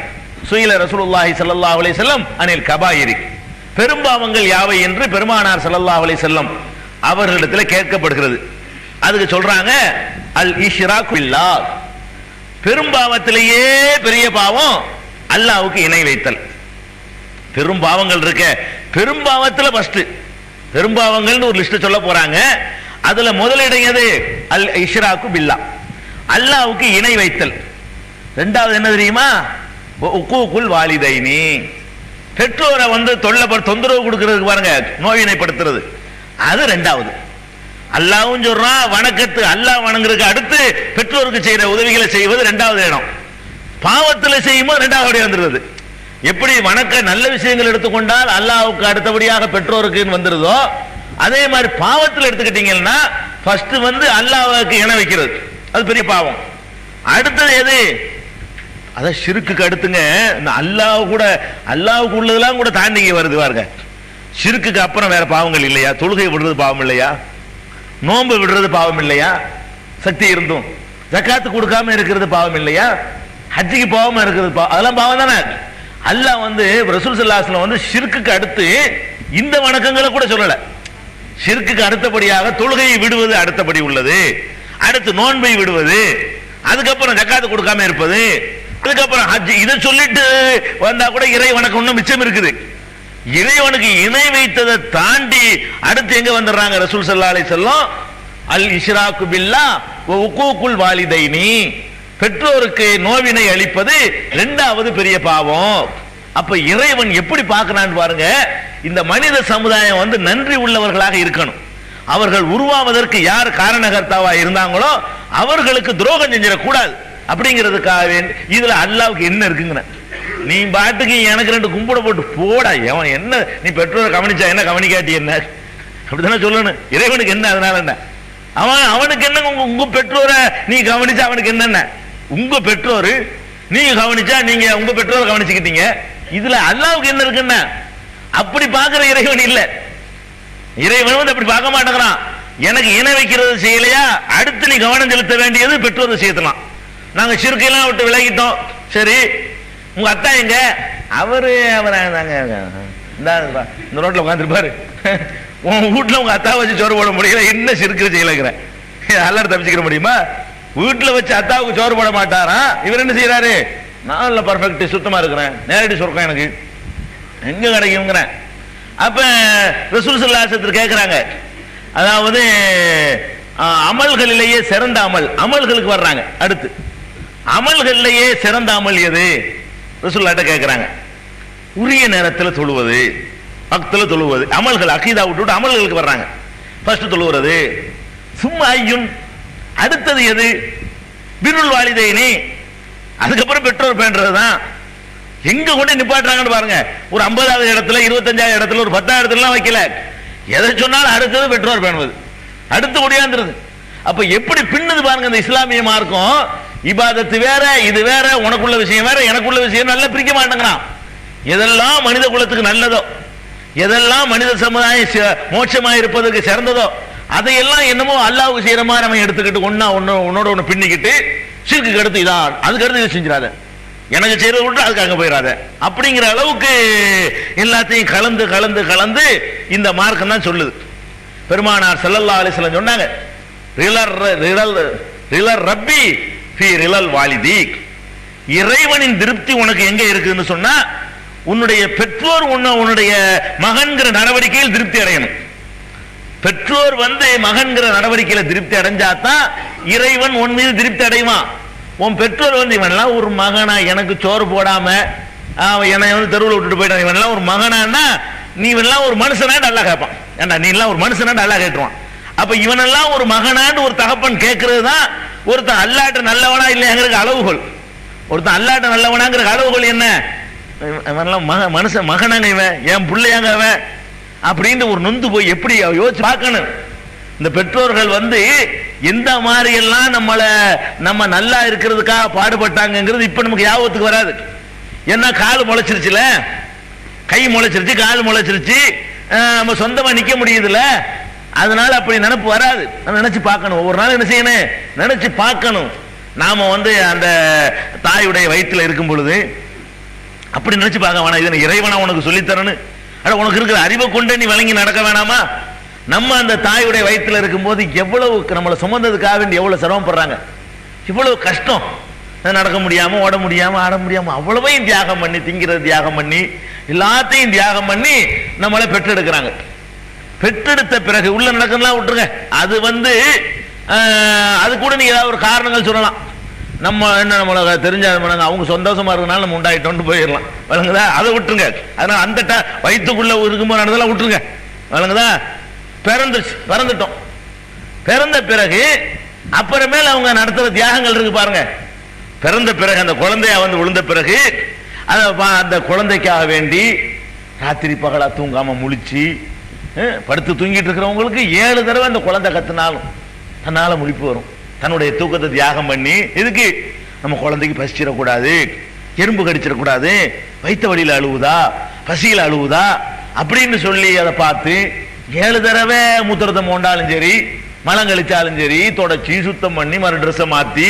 சுயில ரசூலுல்லாஹி ஸல்லல்லாஹு அலைஹி வஸல்லம் அனில் கபாயிரி, பெரும்பாவங்கள் யாவை என்று பெருமானார் ஸல்லல்லாஹு அலைஹி வஸல்லம் அவர்களிடத்தில் கேட்கப்படுகிறது. அதுக்கு சொல்றாங்க அல் இஷ்ராக் பில்லாஹ், பெரும்பாவத்திலேயே பெரிய பாவம் அல்லாஹ்வுக்கு இணை வைத்தல். பெரும் பாவங்கள் இருக்க, பெரும்பாவத்தில் ஃபர்ஸ்ட் பெரும்பாவங்கள் ஒரு லிஸ்ட் சொல்ல போறாங்க. அதுல முதலிடம் எது? அல் இஷ்ராக்கு பில்லாஹ், அல்லாஹ்வுக்கு இணை வைத்தல். ரெண்டாவது என்ன தெரியுமா? உக்கூக்குல் வாலிதைனி, பெற்றோரை தொந்தரவு கொடுக்கிறதுக்கு பாருங்க, நோயினைப்படுத்துறது, அது ரெண்டாவது. அல்லாஹ்வும் சொல்றான் வணக்கத்து, அல்லாஹ் வணங்குறதுக்கு அடுத்து பெற்றோருக்கு செய்யற உதவிகளை செய்வது ரெண்டாவது இடம். பாவத்தில் செய்யும்போது ரெண்டாவது வந்துடுறது. எப்படி வணக்க நல்ல விஷயங்கள் எடுத்துக்கொண்டால் அல்லாஹ்வுக்கு அடுத்தபடியாக பெற்றோருக்கு வந்துருதோ, அதே மாதிரி பாவத்தில் எடுத்துக்கிட்டீங்கன்னா ஃபர்ஸ்ட் அல்லாஹ்வுக்கு இணை வைக்கிறது, அது பெரிய பாவம். அடுத்தது எது? அத ஷிர்க்குக்கு அடுத்துங்க. இந்த அல்லாஹ்வுக்கு உள்ளதெல்லாம் கூட தாண்டி வருது பாருங்க. ஷிர்க்குக்கு அப்புறம் வேற பாவங்கள் இல்லையா? தொழுகை விடுறது பாவம் இல்லையா? நோன்பு விடுறது பாவம் இல்லையா? சக்தி இருந்தும் ஜக்காத்து கொடுக்காம இருக்கிறது பாவம் இல்லையா? ஹஜ்ஜிக்கு போகாம இருக்கிறது அதெல்லாம் பாவம் தானே. அல்லாஹ் ரசூல் ஸல்லல்லாஹு அலைஹி வஸல்லம் ஷிர்க்குக்கு அடுத்து இந்த வணக்கங்களை கூட சொல்லல. ஷிர்க்குக்கு அடுத்தபடியாக தொழுகையை விடுவது அடுத்தபடி உள்ளது, அடுத்து நோன்பை விடுவது, அதுக்கப்புறம் ஜக்காத்து கொடுக்காம இருப்பது, அதுக்கப்புறம் ஹஜ். இதை சொல்லிட்டு வந்தா கூட இறை வணக்கம் இன்னும் மிச்சம் இருக்குது. இறைவனுக்கு இணை வைத்ததை தாண்டி அடுத்து எங்க வந்துடுறாங்க ரசூல் ஸல்லல்லாஹு அலைஹி வஸல்லம்? அல் இஷ்ராக்கு பில்லாஹ் வ உக்கூக்குல் வாலிதைனி, பெற்றோருக்கு நோவினை அளிப்பது இரண்டாவது பெரிய பாவம். அப்ப இறைவன் எப்படி பார்க்கிறான்னு பாருங்க. இந்த மனித சமுதாயம் நன்றி உள்ளவர்களாக இருக்கணும். அவர்கள் உருவாவதற்கு யார் காரணகர்த்தாவா இருந்தாங்களோ அவர்களுக்கு துரோகம் செஞ்சிடக்கூடாது அப்படிங்கிறதுக்காக வேண்டி இதுல அல்லாஹ்வுக்கு என்ன இருக்குங்க? நீ பாட்டுக்கு எனக்கு ரெண்டு கும்பிட போட்டு போடா, எவன் என்ன நீ பெற்றோரை கவனிச்சா என்ன, கவனிக்காட்டி என்ன, அப்படித்தானே சொல்லணும். இறைவனுக்கு என்ன அதனால என்ன? அவனுக்கு என்ன? உங்க பெற்றோரை நீ கவனிச்சா அவனுக்கு என்னென்ன? உங்க பெற்றோரு நீங்க கவனிச்சா நீங்க உங்க பெற்றோரை கவனிச்சுக்கிட்டீங்க, இதுல அல்லாஹ்வுக்கு என்ன இருக்குன்னா? அப்படி பார்க்கிற இறைவன் இல்ல. இறைவன் அப்படி பார்க்க மாட்டேங்கிறான். எனக்கு இணை வைக்கிறது செய்யலையா, அடுத்து நீ கவனம் செலுத்த வேண்டியது பெற்றோர் விஷயத்தலாம். நாங்க ஷிர்கையெல்லாம் விட்டு விலகிட்டோம். சரி, உங்க அத்தா எங்க? அவரு இந்த ரோட்ல உட்காந்துருப்பாரு. உன் வீட்டுல உங்க அத்தா வச்சு சோறு போட முடியல, என்ன ஷிர்க்கு செய்யலங்கிற எல்லாரும் தப்பிச்சுக்கிற முடியுமா? வீட்டுல வச்சு அத்தாவுக்கு சோறு போட மாட்டாரா? இவர் என்ன செய்யறாரு? நான் பர்ஃபெக்ட் சுத்தமா இருக்கிறேன், நேரடி சொர்க்கம் எனக்கு எங்க கிடைக்குங்கிற. அப்ப ரசூல் ஸல்லல்லாஹு அலைஹி வஸல்லம் கேட்கிறாங்க, அதாவது அமல்களிலேயே சிறந்த அமல்களுக்கு வர்றாங்க. அடுத்து அமல்களிலேயே சிறந்த அமல் எது? ரசூலுல்லாஹ்ட்ட கேட்கிறாங்க. உரிய நேரத்தில் தொழுவது, வக்தில் தொழுவது, அமல்கள் அகீதா விட்டு அமல்களுக்கு வர்றாங்க. ஃபர்ஸ்ட் தொழுவது. சும்மா ஐயுன், அடுத்தது எது? பிருல் வாலிதைனி, அதுக்கப்புறம் பெற்றோர் பேணுறதுதான். எங்க கொண்டு நிப்பாட்டுறாங்கன்னு பாருங்க. ஒரு 50வது இடத்துல, 25வது இடத்துல, ஒரு 10வது இடத்துல வைக்கல. எதை சொன்னாலும் அடுத்தது பெற்றோர் பேணுவது, அடுத்து ஒடியாந்துருது. அப்ப எப்படி பின்னுது பாருங்க இந்த இஸ்லாமிய மார்க்கம். இபாதத்து வேற, இது வேற, உனக்குள்ள விஷயம் வேற, எனக்குள்ள விஷயம் நல்லா பிரிக்க மாட்டேங்கிறான். எதெல்லாம் மனித குலத்துக்கு நல்லதோ, எதெல்லாம் மனித சமுதாயம் மோட்சமா இருப்பதற்கு சிறந்ததோ, அதையெல்லாம் என்னமோ அல்லாஹ்வுக்கு செய்யற மாதிரி நம்ம எடுத்துக்கிட்டு உன்னோட ஒண்ணு பின்னிக்கிட்டு ஷிர்க்குக்கு அடுத்து இதான், அதுக்கு அடுத்து இதை செஞ்சிடாத, எனக்கு செய்யறத விட்டு அதுக்கு அங்க போயிடாத அப்படிங்கிற அளவுக்கு எல்லாத்தையும் கலந்து கலந்து கலந்து இந்த மார்க்கம் தான் சொல்லுது. பெருமானார் ஸல்லல்லாஹு அலைஹி வஸல்லம் சொன்னாங்க, ரிலர் ரப்பி ஃபீ ரிலல் வாலிதி, இறைவனின் திருப்தி உனக்கு எங்க இருக்குன்னு சொன்னா உன்னுடைய பெற்றோர் உன்னுடைய மகன்கிற நடவடிக்கையில் திருப்தி அடையணும். பெற்றோர் மகன்கிற நடவடிக்கையில திருப்தி அடைஞ்சாதான் இறைவன் உன் மீது திருப்தி அடைவான். உன் பெற்றோர் இவன்லாம் ஒரு மகனா, எனக்கு சோறு போடாம என்னை தெருவில் விட்டுட்டு போயிட்டான், இவன்லாம் ஒரு மகனான்னா நீ இவன்லாம் ஒரு மனுஷனாண்டு அல்லா கேட்பான். ஏண்டா நீ எல்லாம் ஒரு மனுஷனாண்டு அல்லா கேட்டுவான். அப்ப இவனெல்லாம் ஒரு மகனாண்டு ஒரு தகப்பன் கேட்கறது தான் ஒருத்தன் அல்லாட்ட நல்லவனா இல்லையாங்கிறது அளவுகோல். ஒருத்தன் அல்லாட்ட நல்லவனாங்கிற அளவுகோல் என்ன? இவன்லாம் மனுஷன் மகனாங்க, இவன் என் பிள்ளையாங்க அவன் அப்படின்னு ஒரு நொந்து போய் எப்படி யோசிச்சு பார்க்கணும். இந்த பெற்றோர்கள் எந்த மாதிரி எல்லாம் நம்ம நல்லா இருக்கிறதுக்காக பாடுபட்டாங்கிறது இப்ப நமக்கு ஞாபகத்துக்கு வராது. ஏன்னா கால் முளைச்சிருச்சுல, கை முளைச்சிருச்சு, கால் முளைச்சிருச்சு, நம்ம சொந்தமா நிக்க முடியுதுல, அதனால அப்படி நினைப்பு வராது. நம்ம நினைச்சு பார்க்கணும், ஒவ்வொரு நாள் என்ன செய்யணும், நினைச்சு பார்க்கணும். நாம அந்த தாயுடைய வயிற்றுல இருக்கும் பொழுது அப்படி நினைச்சு பார்க்க வேணாம், இதை இறைவனா உனக்கு சொல்லித்தரணும், உனக்கு இருக்கிற அறிவை கொண்டு நீ வழங்கி நடக்க வேணாமா? நம்ம அந்த தாயுடைய வயிற்றுல இருக்கும்போது எவ்வளவு நம்மளை சுமந்ததுக்காக வேண்டி எவ்வளவு சிரமப்படுறாங்க, இவ்வளவு கஷ்டம், நடக்க முடியாம ஓட முடியாம ஆட முடியாம அவ்வளவையும் தியாகம் பண்ணி, திங்கிறது தியாகம் பண்ணி, எல்லாத்தையும் தியாகம் பண்ணி நம்மளை பெற்றெடுக்கிறாங்க. பெற்றெடுத்த பிறகு உள்ள நடக்கலாம் விட்டுருங்க, அது அது கூட நீங்க ஏதாவது ஒரு காரணங்கள் சொல்லலாம். நம்ம என்ன நம்மளை தெரிஞ்ச அவங்க சந்தோஷமா இருக்கனால நம்ம உண்டாயிட்டோம்னு போயிடலாம், வழங்குதா? அதை விட்டுருங்க. அதனால அந்த வயிற்றுக்குள்ள இருக்கும்போது நடந்தெல்லாம் விட்டுருங்க, வழங்குதா? பிறந்துட்டோம். பிறந்த பிறகு அப்புறமேல அவங்க நடத்துற தியாகங்கள் இருக்கு பாருங்க. பிறந்த பிறகு அந்த குழந்தைய விழுந்த பிறகு அந்த குழந்தைக்காக வேண்டி ராத்திரி பகலா தூங்காம முழிச்சு படுத்து தூங்கிட்டு இருக்கிறவங்களுக்கு 7 தடவை அந்த குழந்தை கத்துனாலும் தன்னால முழிப்பு வரும். தன்னுடைய தூக்கத்தை தியாகம் பண்ணி, இதுக்கு நம்ம குழந்தைக்கு பசிச்சிடக்கூடாது, எறும்பு கடிச்சிடக்கூடாது, வயிற்று வழியில் அழுவுதா, பசியில் அழுவுதா அப்படின்னு சொல்லி அதை பார்த்து 7 தடவை மூத்திரத்தை மோண்டாலும் சரி, மலம் கழிச்சாலும் சரி, தொடச்சி சுத்தம் பண்ணி மறு ட்ரெஸ்ஸை மாத்தி,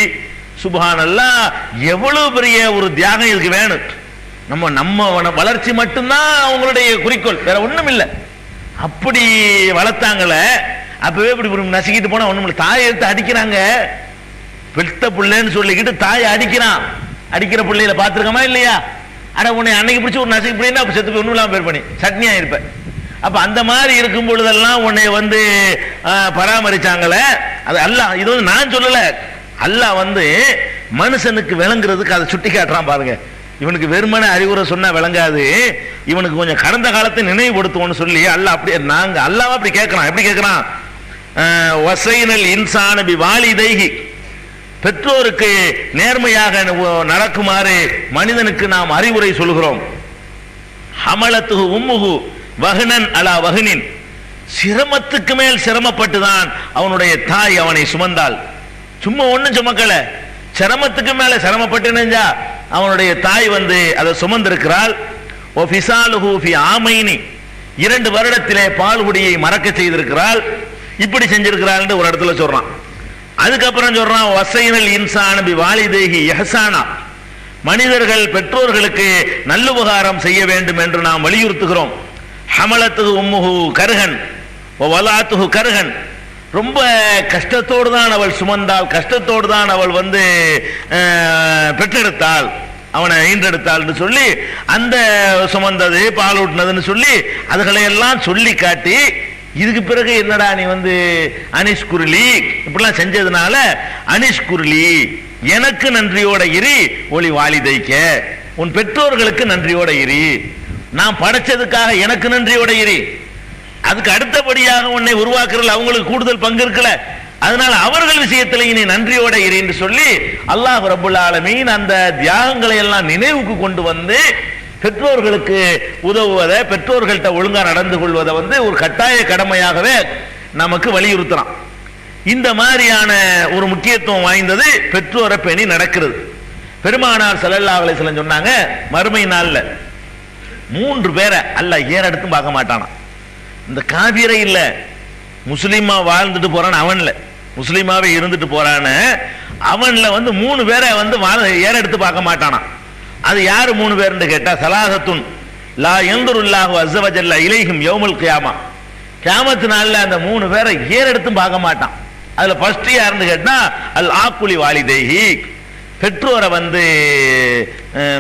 சுப்ஹானல்லாஹ், எவ்வளவு பெரிய ஒரு தியாகம் இதுக்கு வேணும். நம்ம வளர்ச்சி மட்டும்தான் அவங்களுடைய குறிக்கோள், வேற ஒண்ணும் இல்லை. அப்படி வளர்த்தாங்கள, அப்பவே இப்படி நசுக்கிட்டு போனா ஒண்ணும் இல்லை. தாயை எடுத்து அடிக்கிறாங்க, பெத்த பிள்ளைன்னு சொல்லிக்கிட்டு தாயை அடிக்கிறான். அடிக்கிற பிள்ளையில பார்த்துருக்கமா இல்லையா? அட உன்னை அன்னைக்கு பிடிச்சி ஒரு நசுக்கி பிடினா அப்ப செத்து போய் ஒண்ணும் இல்லாம பேர் பண்ணி சட்னியா இருப்பேன். அப்ப அந்த மாதிரி இருக்கும் பொழுதெல்லாம் உன்னை பராமரிச்சாங்களே, அது அல்லாஹ். இது நான் சொல்லல, அல்லாஹ் மனுஷனுக்கு விளங்குறதுக்கு அதை சுட்டி காட்டுறான் பாருங்க. இவனுக்கு வெறுமனே அறிவுரை சொன்னா விளங்காது, இவனுக்கு கொஞ்சம் கடந்த காலத்தை நினைவுபடுத்துவோம்னு சொல்லி அல்லாஹ் அப்படி அல்லாஹ் அப்படி கேட்கறான். எப்படி கேட்கறான்? வசைனல் இன்சான பி வாலிதைஹி, பெற்றோருக்கு நேர்மையாக நடக்குமாறு மனிதனுக்கு நாம் அறிவுரை சொல்கிறோம். ஹமலத்துஹு உம்முஹு வஹ்னன் அலா வஹ்னின், சிரமத்துக்கு மேல் சிரமப்பட்டுதான் அவனுடைய தாய் அவனை சுமந்தாள். சும்மா ஒண்ணும் சுமக்கல, சிரமத்துக்கு மேல சிரமப்பட்டு நெஞ்சா அவனுடைய தாய் அதை சுமந்திருக்கிறாள். ஓ ஃபிசாலுஹு ஃபி ஆமைனி, 2 வருடத்திலே பால்குடியை மறக்க செய்திருக்கிறாள். இப்படி செஞ்சிருக்கிறாள் ஒரு இடத்துல சொல்றான். அதுக்கப்புறம் சொல்றான் வசைனல் இன்சான பி வாலிதைஹி இஹ்சானா, மனிதர்கள் பெற்றோர்களுக்கு நல்லுபகாரம் செய்ய வேண்டும் என்று நாம் வலியுறுத்துகிறோம். ஹமலத்துஹு உம்முஹு கர்ஹன் வ வலாத்துஹு கர்ஹன், ரொம்ப கஷ்டத்தோடு தான் அவள் சுமந்தாள், கஷ்டத்தோடு தான் அவள் பெற்றெடுத்தாள், அவனை ஈன்றெடுத்தாள் சொல்லி அந்த சுமந்தது பால் ஊட்டினதுன்னு சொல்லி அதுகளை எல்லாம் சொல்லி காட்டி, இதுக்கு பிறகு என்னடா நீ அனிஷ்குருளி இப்படிலாம் செஞ்சதுனால அனிஷ்குருளி, எனக்கு நன்றியோட இரு, ஒளி வாலிதைக்க, உன் பெற்றோர்களுக்கு நன்றியோட இரு, நான் படைச்சதுக்காக எனக்கு நன்றியோட இரு, அதுக்கு அடுத்தபடியாக உன்னை உருவாக்குறதுல அவங்களுக்கு கூடுதல் பங்கு இருக்கல, அதனால அவர்கள் விஷயத்தில் இனி நன்றியோட இரு என்று சொல்லி அல்லாஹ் ரப்புல் ஆலமீன் அந்த தியாகங்களை எல்லாம் நினைவுக்கு கொண்டு பெற்றோர்களுக்கு உதவுவதை, பெற்றோர்கள்ட்ட ஒழுங்கா நடந்து கொள்வதை ஒரு கட்டாய கடமையாகவே நமக்கு வலியுறுத்துறான். இந்த மாதிரியான ஒரு முக்கியத்துவம் வாய்ந்தது பெற்றோரை பேணி நடக்கிறது. பெருமானார் ஸல்லல்லாஹு அலைஹி வஸல்லம் சொன்னாங்க, மறுமை நாள்ல 3 பேரை அல்லாஹ் ஏறெடுத்தும் பார்க்க மாட்டானா. இந்த காபிரை இல்ல, முஸ்லிமா வாழ்ந்துட்டு போறான் அவன்ல, முஸ்லிமாவே இருந்துட்டு போறான்னு அவன்ல 3 பேரை ஏறெடுத்து பார்க்க மாட்டானா. அது யாரு 3 பேர்னு கேட்டா, சலாசத்துன் லா யன்துருல்லாஹு அஸ்ஸ வஜல்ல இலைஹிம் யௌமுல் கியாமா, கியாமத் நாள்ல அந்த 3 பேரை ஏறெடுத்தும் பார்க்க மாட்டான். அதுல ஃபர்ஸ்ட் யாருன்னு கேட்டா அல் ஆக்குலி வாலிதைஹி, பெற்றோரை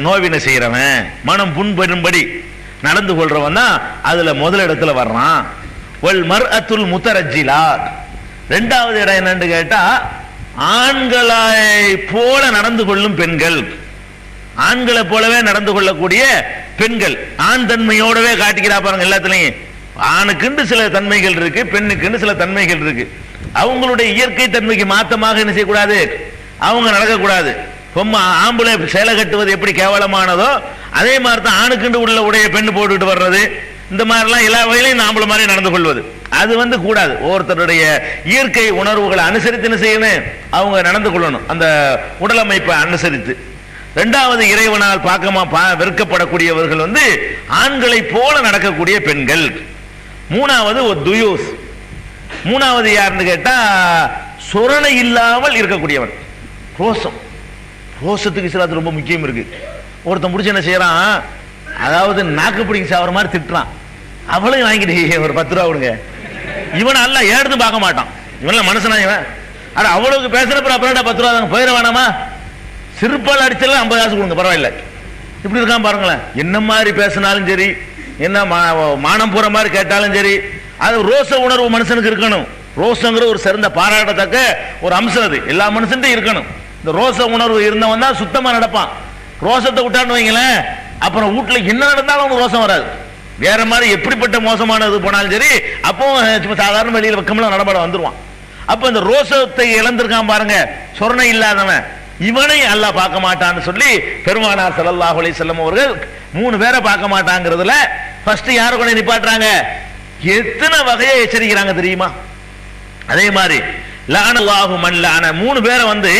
நோவினை செய்யறவன், மனம் புண்படும்படி நடந்து கொள்றவன் தான் அதுல முதல் இடத்துல வர்றான். வல் மர்அத்துல் முத்தரஜ்ஜிலாத், 2வது இடம் என்னன்னு கேட்டா ஆண்களை போல நடந்து கொள்ளும் பெண்கள், ஆண்களை போலவே நடந்து கொள்ளக்கூடிய பெண்கள், ஆண் தன்மையோடவே காட்டிக்கிறா பாருங்க. எல்லாத்துலயும் ஆணுக்குண்டு சில தன்மைகள் இருக்கு, பெண்ணுக்குண்டு சில தன்மைகள் இருக்கு. அவங்களுடைய இயற்கை தன்மைக்கு மாத்தமாக என்ன செய்யக்கூடாது, அவங்க நடக்கக்கூடாது. ஆம்பளை சேலை கட்டுவது எப்படி கேவலமானதோ அதே மாதிரி தான் ஆணுக்குண்டு உள்ள உடைய பெண்ணு போட்டுட்டு வர்றது, இந்த மாதிரிலாம் எல்லா வகையிலையும் ஆம்பளை மாதிரி நடந்து கொள்வது அது கூடாது. ஒவ்வொருத்தருடைய இயற்கை உணர்வுகளை அனுசரித்து என்ன செய்யணும், அவங்க நடந்து கொள்ளணும், அந்த உடலமைப்பை அனுசரித்து. 2வது இறைவனால் வெறுக்கப்படக்கூடியவர்கள் ஆண்களை போல நடக்கக்கூடிய பெண்கள். 3வது துயூஸ், 3வது யாருன்னு கேட்டா சொரணை இல்லாமல் இருக்கக்கூடியவன். ரோசம், ரோசத்துக்கு இஸ்லாத்துல ரொம்ப முக்கியம் இருக்கு. ஒருத்தன் முடிச்சு என்ன செய்யறான், அதாவது நாக்கு பிடிங்க சாவர மாதிரி திட்டுறான், அவளையும் வாங்கிட்டு ஒரு 10 ரூபா கொடுங்க, இவனை அல்லாஹ் ஏடுத்து பார்க்க மாட்டான். இவன்ல மனுஷனா இவன்? அட அவ்வளவுக்கு பேசுறப்ப அப்புறம் 10 ரூபா போயிட வேணாமா? சிறுப்பால் அடிச்சல 50 காசு கொடுங்க பரவாயில்ல. இப்படி இருக்கான் பாருங்களேன். என்ன மாதிரி பேசினாலும் சரி, என்ன மானம் போற மாதிரி கேட்டாலும் சரி, அது ரோச உணர்வு மனுஷனுக்கு இருக்கணும். ரோசங்கிற ஒரு சிறந்த பாராட்டத்தக்க ஒரு அம்சம், அது எல்லா மனுஷன்ட்டும் இருக்கணும். இந்த ரோச உணர்வு இருந்தவன் தான் சுத்தமா நடப்பான். ரோசத்தை விட்டான்னு வைங்களேன், அப்புறம் வீட்டுல என்ன நடந்தாலும் அவனுக்கு ரோசம் வராது. வேற மாதிரி எப்படிப்பட்ட மோசமானது போனாலும் சரி, அப்போ சாதாரண வெளியில பக்கம்லாம் நடமாட வந்துருவான். அப்ப இந்த ரோசத்தை இழந்திருக்கான் பாருங்க, சொரணை இல்லாதவன், இவனை அல்லாஹ் பார்க்க மாட்டான்னு சொல்லி பெருமானார் ஸல்லல்லாஹு அலைஹி வஸல்லம் அவர்கள் 3 பேரை பார்க்க மாட்டாங்கிறதுல ஃபர்ஸ்ட் யாரை கொண்டு நிப்பாட்டுறாங்க? எத்தனை வகையை எச்சரிக்கிறாங்க தெரியுமா? அதே மாதிரி லஅனல்லாஹு மன் லஅன 3 பேரை வந்து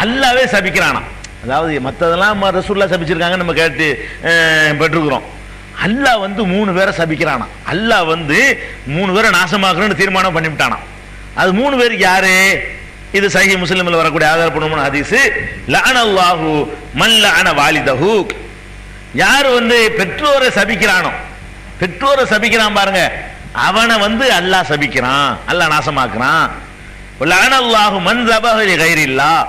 அல்லாஹ்வே சபிக்கிறானா. அதாவது மற்றதெல்லாம் ரசூலுல்லாஹ் சபிச்சிருக்காங்க, நம்ம கேட்டு பெற்றுக்கிறோம். அல்லாஹ் வந்து 3 பேரை சபிக்கிறானா. அல்லாஹ் வந்து 3 பேரை நாசமாக்குறேன்னு தீர்மானம் பண்ணிவிட்டானா. அது 3 பேருக்கு யாரு? இது சஹீஹ் முஸ்லிம்ல வரக்கூடிய ஆதாரப்பூர்வமான ஹதீஸ். லஅனல்லாஹு மன் லஅன வாலிதஹு, யார் வந்து பெற்றோரை சபிக்கிறானோ, பெற்றோரை சபிக்கிறான் பாருங்க, அவனை வந்து அல்லாஹ் சபிக்கிறான், அல்லாஹ் நாசமாக்குறான். லஅனல்லாஹு மன் ஸபஹ லிகைரில்லாஹ்,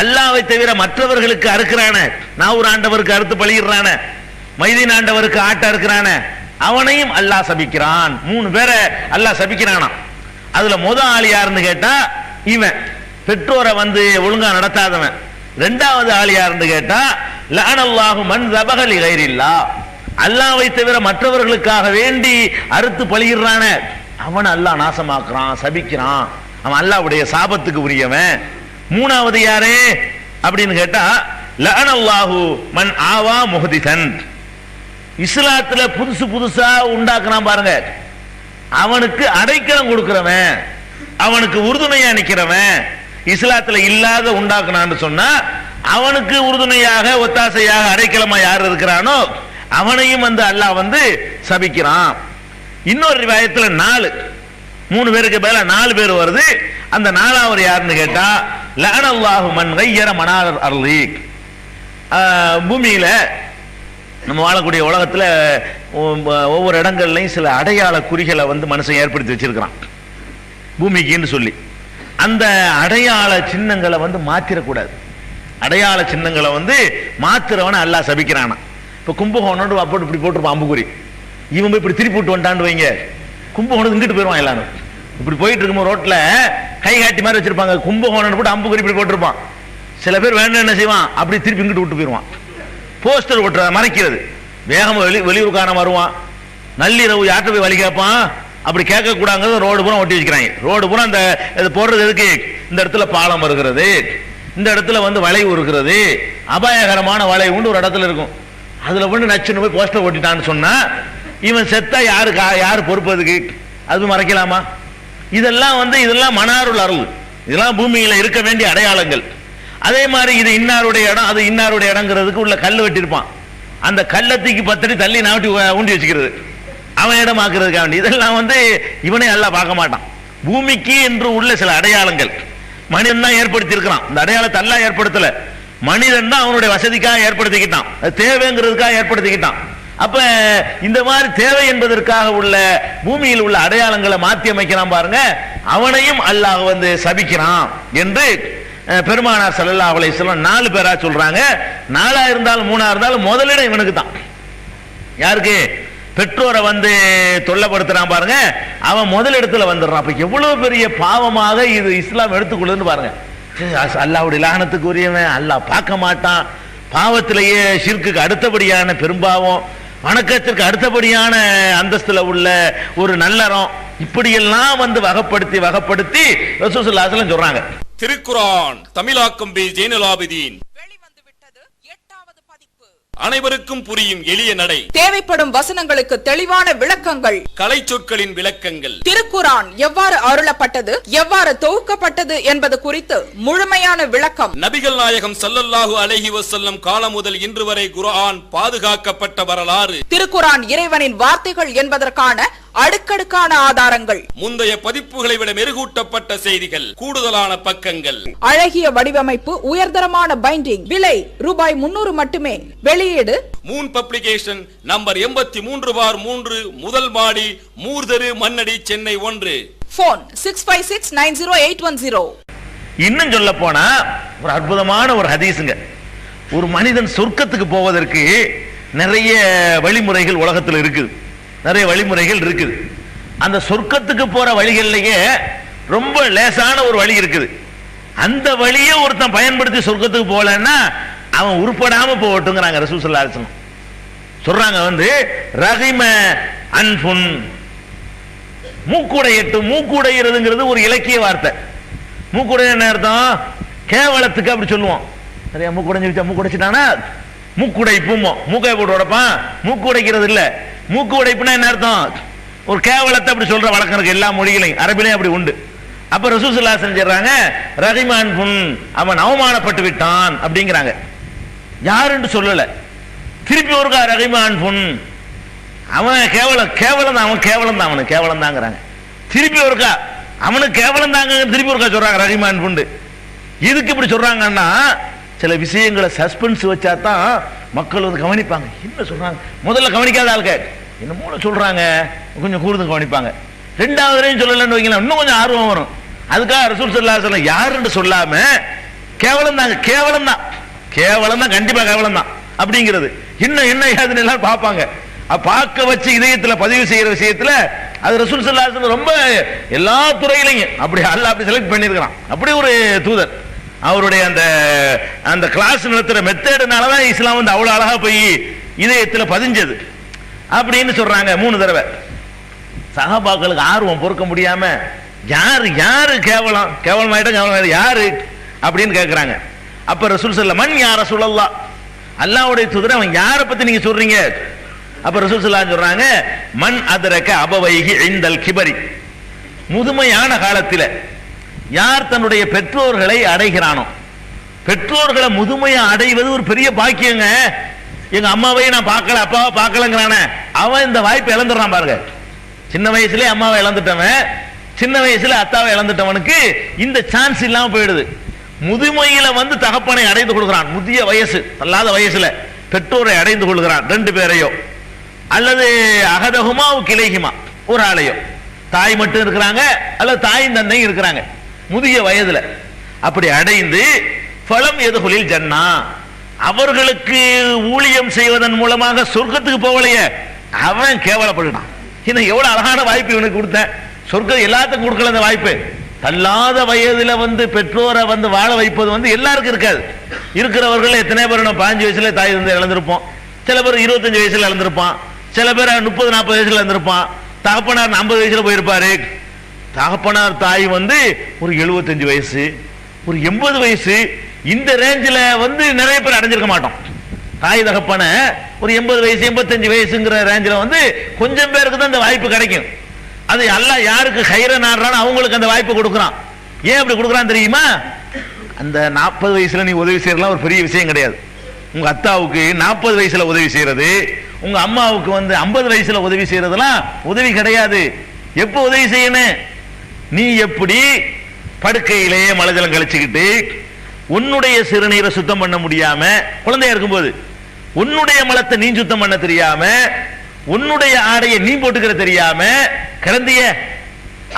அல்லாஹ்வை தவிர மற்றவர்களுக்கு அறுக்கிறான, நாவூர் ஆண்டவருக்கு அறுத்து பலியிடுறான, மைதீன் ஆண்டவருக்கு ஆட்ட அறுக்கிறான, அவனையும் அல்லாஹ் சபிக்கிறான். 3 பேரை அல்லாஹ் சபிக்கிறானா. அதுல ஆள் யாருன்னு கேட்டா இவன், பெற்றோரை வந்து ஒழுங்கா நடத்தாதவன். 2வது ஆள் யாருன்னு கேட்டா லஅனல்லாஹு மன் ஸபஹ லிகைரில்லாஹ், அல்லாஹ்வை தவிர மற்றவர்களுக்காக வேண்டி அறுத்து பலியிடுறான, அவன் அல்லாஹ் நாசமாக்குறான், சபிக்கிறான், அவன் அல்லாஹ்வுடைய சாபத்துக்கு உரியவன். 3வது யாரு அப்படின்னு கேட்டா லஅனல்லாஹு மன் ஆவா முஹ்திஸன், இஸ்லாத்துல புதுசு புதுசா உண்டாக்குறான் பாருங்க, அவனுக்கு அடைக்கலம் கொடுக்கிறவன், அவனுக்கு உறுதுணையா நிக்கிறவன். இஸ்லாத்துல இல்லாத உண்டாக்குனான்னு சொன்னா அவனுக்கு உறுதுணையாக ஒத்தாசையாக அடைக்கலமா யார் இருக்கிறானோ அவனையும் வந்து அல்லாஹ் வந்து சபிக்கிறான். இன்னொரு ரிவாயத்துல 4, 3 பேருக்கு பதிலா 4 பேர் வருது. அந்த 4வது யாருன்னு கேட்டா லஅனல்லாஹு மன் கய்யர மனார் அர்லி, பூமியில நம்ம வாழக்கூடிய உலகத்துல ஒவ்வொரு இடங்கள்லையும் சில அடையாள குறிகளை வந்து மனுஷன் ஏற்படுத்தி வச்சிருக்கிறான் பூமிக்குன்னு சொல்லி. அந்த அடையாள சின்னங்களை வந்து மாத்திரக்கூடாது. அடையாள சின்னங்களை வந்து மாத்திரவன அல்லாஹ் சபிக்கிறானா. இப்ப கும்பகோணம் அப்படி இப்படி போட்டிருப்பான் அம்புக்குறி, இவன் போய் இப்படி திருப்பி விட்டு வந்துட்டான்னு வைங்க, கும்பகோணம் இங்கிட்டு போயிடுவான். எல்லாரும் இப்படி போயிட்டு இருக்கும்போது ரோட்ல கை காட்டி மாதிரி வச்சிருப்பாங்க, கும்பகோணம் போட்டு அம்புக்குறி இப்படி போட்டிருப்பான். சில பேர் வேண்டாம் என்ன செய்வான், அப்படி திருப்பி இங்கிட்டு விட்டு போயிடுவான். போஸ்டர் ஓட்டுறத மறைக்கிறது. வேகமா வெளியூருக்காரன் வருவான், நள்ளிரவு யார்கிட்ட போய் வழி கேட்பான், அப்படி கேட்க கூடாது. ரோடு பூரா ஒட்டி வச்சுக்கிறாங்க. ரோடு பூரா அந்த போடுறது எதுக்கு? இந்த இடத்துல பாலம் வருகிறது, இந்த இடத்துல வந்து வளைவு இருக்கிறது, அபாயகரமான வளைவு உண்டு ஒரு இடத்துல இருக்கும், அதுல வந்து நச்சுன்னு போய் போஸ்டர் ஓட்டிட்டான்னு சொன்னா இவன் செத்தா யாரு பொறுப்பு? அதுக்கு அது மறைக்கலாமா? இதெல்லாம் மனாருள் அருள், இதெல்லாம் பூமியில இருக்க வேண்டிய அடையாளங்கள். அதே மாதிரி இது இன்னாருடைய இடம், அது இன்னாருடைய இடங்கிறதுக்கு உள்ள கல் வெட்டியிருப்பான், அந்த கல்லத்துக்கு 10 அடி தள்ளி நாட்டி ஊண்டி வச்சுக்கிறது, அவன் இடமாக்குறதுக்காக வேண்டி. இதெல்லாம் வந்து இவனே அல்லாஹ் பார்க்க மாட்டான். பூமிக்கு என்று உள்ள சில அடையாளங்கள் மனிதன் தான் ஏற்படுத்தி இருக்கிறான். இந்த அடையாளத்தை அல்லாஹ் ஏற்படுத்தல, மனிதன் தான் அவனுடைய வசதிக்காக ஏற்படுத்திக்கிட்டான், அது தேவைங்கிறதுக்காக ஏற்படுத்திக்கிட்டான். அப்ப இந்த மாதிரி தேவை என்பதற்காக உள்ள பூமியில் உள்ள அடையாளங்களை மாற்றி அமைக்கிறான் பாருங்க, அவனையும் அல்லாஹ் வந்து சபிக்கிறான் என்று பெருமானார் ஸல்லல்லாஹு அலைஹி வஸல்லம் 4 பேரா சொல்றாங்க. 4ஆ இருந்தாலும் 3ஆ இருந்தாலும் முதலிடம் இவனுக்கு தான். யாருக்கு? பெற்றோரை வந்து தொல்லப்படுத்துறான் பாருங்க, அவன் முதலிடத்துல வந்துடுறான். அப்ப எவ்வளவு பெரிய பாவமாக இது இஸ்லாம் எடுத்துக்கொள்ளுன்னு பாருங்க. அல்லாஹ்வுடைய லானத்துக்கு உரியவன், அல்லாஹ் பார்க்க மாட்டான், பாவத்திலேயே ஷிர்க்குக்கு அடுத்தபடியான பெரும்பாவம், வணக்கத்திற்கு அடுத்தபடியான அந்தஸ்துல உள்ள ஒரு நல்லறம், இப்படியெல்லாம் வந்து வகைப்படுத்தி ரசூலுல்லாஹி ஸல்லல்லாஹு அலைஹி வஸல்லம் சொல்றாங்க. திருக்குர்ஆன் தமிழாக்கம் பி ஜெய்னுலாபிதீன் வெளிவந்து விட்டது 8வது பதிப்பு. அனைவருக்கும் புரியும் எளிய நடை, தேவைப்படும் வசனங்களுக்கு தெளிவான விளக்கங்கள், கலை சொற்களின் விளக்கங்கள், திருக்குர்ஆன் எவ்வாறு அருளப்பட்டது, எவ்வாறு தொகுக்கப்பட்டது என்பது குறித்து முழுமையான விளக்கம். நபிகள் நாயகம் ஸல்லல்லாஹு அலைஹி வஸல்லம் காலம் முதல் இன்று வரை குர்ஆன் பாதுகாக்கப்பட்ட வரலாறு, திருக்குர்ஆன் இறைவனின் வார்த்தைகள் என்பதற்கான அடுக்கடுக்கான ஆதாரங்கள், முந்தைய பதிப்புகளை விட மெருகூட்டப்பட்ட செய்திகள், கூடுதலான பக்கங்கள், அழகிய வடிவமைப்பு, உயர்தரமான பைண்டிங். விலை ரூபாய் 300 மட்டுமே. வெளியீடு மூன் பப்ளிகேஷன், நம்பர் 83/3, முதல் மாடி, மூர்தரு, மண்ணடி, சென்னை 1. போன் 65690810. இன்னும் சொல்ல போனா ஒரு அற்புதமான ஒரு ஹதீஸுங்க. ஒரு மனிதன் சொர்க்கத்துக்கு போவதற்கு நிறைய வழிமுறைகள் உலகத்தில் இருக்குது, நிறைய வழிமுறைகள் இருக்குது. அந்த சொர்க்கத்துக்கு போற வழிகள்லயே ரொம்ப லேசான ஒரு வழி இருக்குது. அந்த வழியை ஒருத்தன் பயன்படுத்தி சொர்க்கத்துக்கு போகலன்னா அவன் உருப்படாம போகட்டுங்கிறாங்க ரசூல் ஸல்லல்லாஹு அலைஹி வஸல்லம். சொல்றாங்க ரஹிம அன்ஃபுன், மூக்குடையட்டு. மூக்குடைகிறதுங்கிறது ஒரு இலக்கிய வார்த்தை. மூக்குடைய என்ன அர்த்தம்? கேவலத்துக்கு அப்படி சொல்லுவோம். சரியா? மூக்குடைஞ்சு மூக்குடைச்சிட்டானா மூக்குடைப்புமோ, மூக்கை போட்டு உடைப்பான். மூக்குடைக்கிறது இல்ல. மூக்குடைப்புனா என்ன அர்த்தம்? ஒரு கேவலத்தை அப்படி சொல்ற வழக்கம் இருக்கு எல்லா மொழிகளையும், அரபிலையும் அப்படி உண்டு. அப்ப ரசூல் ஸல்லல்லாஹு அலைஹி வஸல்லம் சொல்றாங்க ரஹிமான் புன், அவன் அவமானப்பட்டு விட்டான் அப்படிங்கிறாங்க. யாருன்னு சொல்லல. திருப்பி ஒருக்கா ரஹிமான் புன், அவன் கேவலம் தான், அவன் கேவலம் தான், அவனுக்கு கேவலம் தாங்கிறாங்க. திருப்பி ஒருக்கா அவனுக்கு கேவலம் தாங்க, திருப்பி ஒருக்கா சொல்றாங்க ரஹிமான் புண்டு. இதுக்கு இப்படி சொல்றாங்கன்னா சில விஷயங்களை சஸ்பென்ஸ் வச்சா தான் மக்கள் கவனிப்பாங்க. என்ன சொல்றாங்க? முதல்ல கவனிக்காத ஆளுக்க என்னமோ சொல்றாங்க, கொஞ்சம் கூடுதல் கவனிப்பாங்க. ரெண்டாவது சொல்லலன்னு வைங்களேன், இன்னும் கொஞ்சம் ஆர்வம் வரும். அதுக்காக ரசூல் ஸல்லல்லாஹு அலைஹி வஸல்லம் யாருன்னு சொல்லாம கேவலம் தாங்க, கேவலம் தான், கேவலம் தான், கண்டிப்பா கேவலம் தான் அப்படிங்கிறது என்ன ஏதுன்னு எல்லாம் பார்ப்பாங்க. பார்க்க வச்சு இதயத்துல பதிவு செய்யற விஷயத்துல அது ரசூல் ஸல்லல்லாஹு அலைஹி வஸல்லம் ரொம்ப எல்லா துறையிலையும் அப்படி அல்லாஹ் அப்படி செலக்ட் பண்ணியிருக்கிறான். அப்படி ஒரு தூதர். அவருடைய அந்த கிளாஸ் நடத்துற மெத்தேடுனாலதான் இஸ்லாம் அவ்வளவு அழகா போய் இதயத்துல பதிஞ்சது அப்படின்னு சொல்றாங்க 3 தடவை. சஹாபாக்களுக்கு ஆர்வம் பொறுக்க முடியாம யாரு கேவலம் யாரு அப்படின்னு கேட்கிறாங்க. அப்ப ரசூல் ஸல்லல்லாஹு மன் யா ரசூலல்லாஹ், அல்லாஹ்வுடைய தூதர் அவன் யாரை பத்தி நீங்க சொல்றீங்க? அப்ப ரசூல் ஸல்லல்லாஹு அலைஹி சொல்றாங்க மன் அதரக அபவைஹி இன்தல் கிபரி, முதுமையான காலத்தில் யார் தன்னுடைய பெற்றோர்களை அடைகிறானோ. பெற்றோர்களை முதுமையை அடைவது ஒரு பெரிய பாக்கியங்க. எங்க அம்மாவையும் நான் பார்க்கல, அப்பாவை பார்க்கலங்கிறானே, அவன் இந்த வாய்ப்பை இழந்துடுறான் பாருங்க. சின்ன வயசுல அம்மாவை இழந்துட்டவன், சின்ன வயசுல அத்தாவை இழந்துட்டவனுக்கு இந்த சான்ஸ் இல்லாம போயிடுது. முதுமையில தகப்பனை அடைந்து கொள்கிறான். முதிய வயசு அல்லாத வயசுல பெற்றோரை அடைந்து கொள்கிறான், 2 பேரையோ அல்லது அகதகுமா கிளைகுமா, ஒரு ஆளையோ. தாய் மட்டும் இருக்கிறாங்க அல்லது தாயும் தந்தையும் இருக்கிறாங்க முதிய வயதுல. அப்படி அடைந்து ஃபலம் எதுகுலில் ஜன்னா, அவர்களுக்கு ஊழியம் செய்வதன் மூலமாக சொர்க்கத்துக்கு போகலையே, அவன் கேவலப்பட்டான். இன்னும் எவ்வளவு அழகான வாய்ப்பு இவனுக்கு கொடுத்தேன். சொர்க்கம் எல்லாத்துக்கும் கொடுக்கல அந்த வாய்ப்பு. தள்ளாத வயதுல பெற்றோரை வாழ வைப்பது எல்லாருக்கும் இருக்காது. இருக்கிறவர்கள் எத்தனை பேர் 15 வயசுல தாய் தந்தை இழந்திருப்போம், சில பேர் 25 வயசுல இழந்திருப்பான், சில பேர் 30-40 வயசுல இழந்திருப்பான். தகப்பனார் 50 வயசுல போயிருப்பாரு. தகப்பனார் தாய் ஒரு 75 வயசு, ஒரு 80 வயசு, இந்த ரேஞ்சில் நிறைய பேர் அடைஞ்சிருக்க மாட்டோம். தாய் தகப்பன ஒரு 80 வயசு 85 வயசுங்கிற ரேஞ்சில் கொஞ்சம் பேருக்கு தான் இந்த வாய்ப்பு கிடைக்கும். அது அல்லாஹ் யாருக்கு ஹைர நாடுறானோ அவங்களுக்கு அந்த வாய்ப்பு கொடுக்குறான். ஏன் அப்படி கொடுக்குறான் தெரியுமா? அந்த 40 வயசுல நீ உதவி செய்யறதுலாம் ஒரு பெரிய விஷயம் கிடையாது. உங்க அத்தாவுக்கு 40 வயசுல உதவி செய்யறது, உங்க அம்மாவுக்கு 50 வயசுல உதவி செய்யறதுலாம் உதவி கிடையாது. எப்ப உதவி செய்யணும்? நீ எப்படி படுக்கையிலேயே மலஜலம் கழிச்சுக்கிட்டு உன்னுடைய சிறுநீரை சுத்தம் பண்ண முடியாம குழந்தையா இருக்கும்போது, உன்னுடைய மலத்தை நீ சுத்தம் பண்ண தெரியாம, உன்னுடைய ஆடையை நீ போட்டுக்கிற தெரியாம கிடந்திய,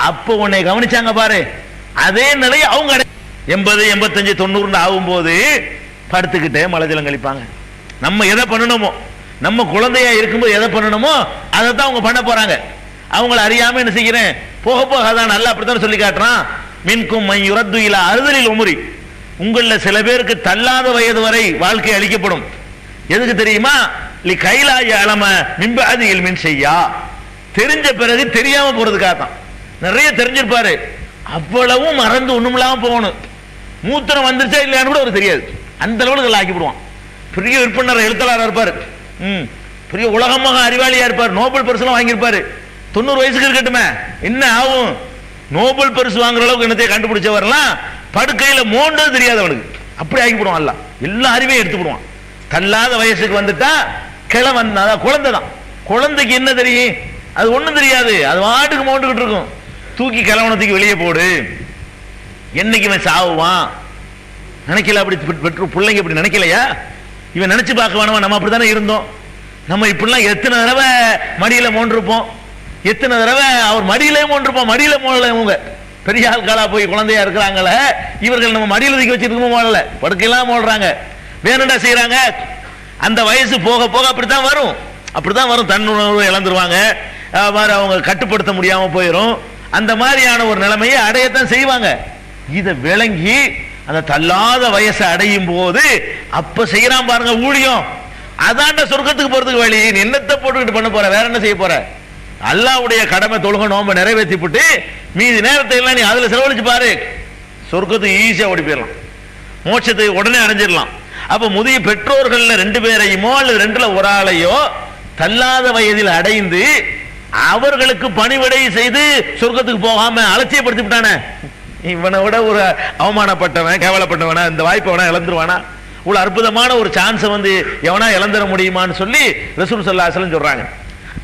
அப்ப உன்னை கவனிச்சாங்க பாரு. அதே நிலை அவங்க 80, 85, 90 ஆகும்போது படுத்துக்கிட்டே மலஜலம் கழிப்பாங்க. நம்ம எதை பண்ணணுமோ, நம்ம குழந்தையா இருக்கும்போது எதை பண்ணணுமோ அதை தான் அவங்க பண்ண போறாங்க. அவங்கள அறியாம என்ன செய்கிறேன், போக போக தான் நல்லா அப்படித்தான் சொல்லி காட்டுறான். மின்கும் யுரத்து இலா அறுதலில் உமுரி, உங்கள சில பேருக்கு தள்ளாத வயது வரை வாழ்க்கை அளிக்கப்படும். எதுக்கு தெரியுமா? லி கைலாய அலம மின்பாதியில் மின் செய்யா, தெரிஞ்ச பிறகு தெரியாம போறதுக்காகத்தான். நிறைய தெரிஞ்சிருப்பாரு, அவ்வளவும் மறந்து ஒண்ணுமில்லாம போகணும். மூத்திரம் வந்துருச்சா இல்லையான்னு கூட ஒரு தெரியாது, அந்த அளவுக்கு ஆக்கிவிடுவான். பெரிய விற்பனர் எழுத்தாளராக இருப்பாரு, பெரிய உலகமாக அறிவாளியா இருப்பார், நோபல் பரிசுலாம் வாங்கியிருப்பாரு. 90 வயசுக்கு இருக்கட்டுமே, என்ன ஆகும்? நோபல் பரிசு வாங்குற அளவுக்கு என்னத்தை கண்டுபிடிச்சவரெல்லாம் படுக்கையில மோண்டது தெரியாது அவனுக்கு, அப்படி ஆக்கிவிடுவான். அல்ல எல்லா அறிவையும் எடுத்துக்கிடுவான். தள்ளாத வயசுக்கு வந்துட்டா கிழவன், அதான் குழந்தை தான். குழந்தைக்கு என்ன தெரியும்? அது ஒண்ணும் தெரியாது, அது வாட்டுக்கு மோண்டுகிட்டு இருக்கும். தூக்கி கிழவனத்துக்கு வெளியே போடு, என்னைக்கு இவன் சாவுவான் நினைக்கல. அப்படி பிள்ளைங்க இப்படி நினைக்கலையா? இவன் நினைச்சு பார்க்க வேணாமா? நம்ம அப்படித்தானே இருந்தோம். நம்ம இப்படிலாம் எத்தனை தடவை மடியில மோண்டிருப்போம், எத்தனை தடவை அவர் மடியிலே மோண்டிருப்போம். மடியில மோடல, பெரிய ஆள்காலா போய் குழந்தையா இருக்கிறாங்கள, இவர்கள் நம்ம மடியில தூக்கி வச்சிருக்கோம், மோடல, படுக்கையெல்லாம் மோடுறாங்க. வேணுண்டா செய்யறாங்க. அந்த வயசு போக போக அப்படித்தான் வரும், அப்படித்தான் வரும். தன்னுணர்வு இழந்துருவாங்க, அவங்க கட்டுப்படுத்த முடியாம போயிடும். அந்த மாதிரியான ஒரு நிலைமையை அடையத்தான் செய்வாங்க. இதை விளங்கி அந்த தள்ளாத வயசை அடையும் போது அப்ப செய்யறான் பாருங்க ஊழியம். அதாண்ட சொர்க்கத்துக்கு போறதுக்கு வழி. என்னத்தை போட்டுக்கிட்டு பண்ண போற, வேற என்ன செய்ய போற? அல்லாஹ்வுடைய கடமை தொழுகை நோன்பை நிறைவேற்றி விட்டு மீதி நேரத்தை எல்லாம் நீ அதுல செலவழிச்சு பாரு, சொர்க்கத்துக்கு ஈஸியா ஓடி போயிடலாம், மோட்சத்தை உடனே அடைஞ்சிடலாம். அப்ப முதிய பெற்றோர்கள் 2 பேரையுமோ அல்லது 2ல ஒரு ஆளையோ தள்ளாத வயதில் அடைந்து அவர்களுக்கு பணிவிடை செய்து சொர்க்கத்துக்கு போகாம அலட்சியப்படுத்தி விட்டானே, இவனை விட ஒரு அவமானப்பட்டவன், கேவலப்பட்டவனா இந்த வாய்ப்பை எவனா இழந்துருவானா? இவ்வளவு அற்புதமான ஒரு சான்ஸை எவனா இழந்துட முடியுமான்னு சொல்லி ரசூல் ஸல்லல்லாஹு அலைஹி வஸல்லம் சொல்றாங்க.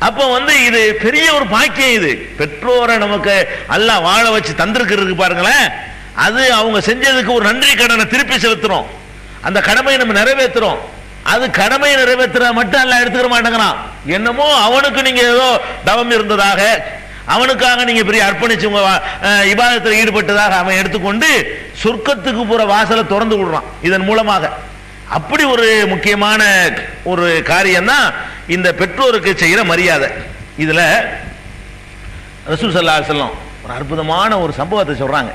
அப்போ இது பெரிய ஒரு பாக்கியம். இது பெற்றோரை நமக்கு அல்லாஹ் வாழ வச்சு தந்திருக்கு பாருங்களேன். அது அவங்க செஞ்சதுக்கு ஒரு நன்றி கடனை திருப்பி செலுத்துறோம், அந்த கடமையை நம்ம நிறைவேற்றுறோம். அது கடமையை நிறைவேற்றுற மட்டும் எல்லாம் எடுத்துக்க மாட்டேங்கிறான். என்னமோ அவனுக்கு நீங்க ஏதோ தவம் இருந்ததாக, அவனுக்காக நீங்க பெரிய அர்ப்பணிச்சு உங்க இபாதத்தில் ஈடுபட்டதாக அவன் எடுத்துக்கொண்டு சொர்க்கத்துக்கு போற வாசலை திறந்து விடுறான் இதன் மூலமாக. அப்படி ஒரு முக்கியமான ஒரு காரியம் தான் இந்த பெற்றோருக்கு செய்கிற மரியாதை. இதுல ரசூல் ஸல்லல்லாஹு அலைஹி வஸல்லம் ஒரு அற்புதமான ஒரு சம்பவத்தை சொல்றாங்க.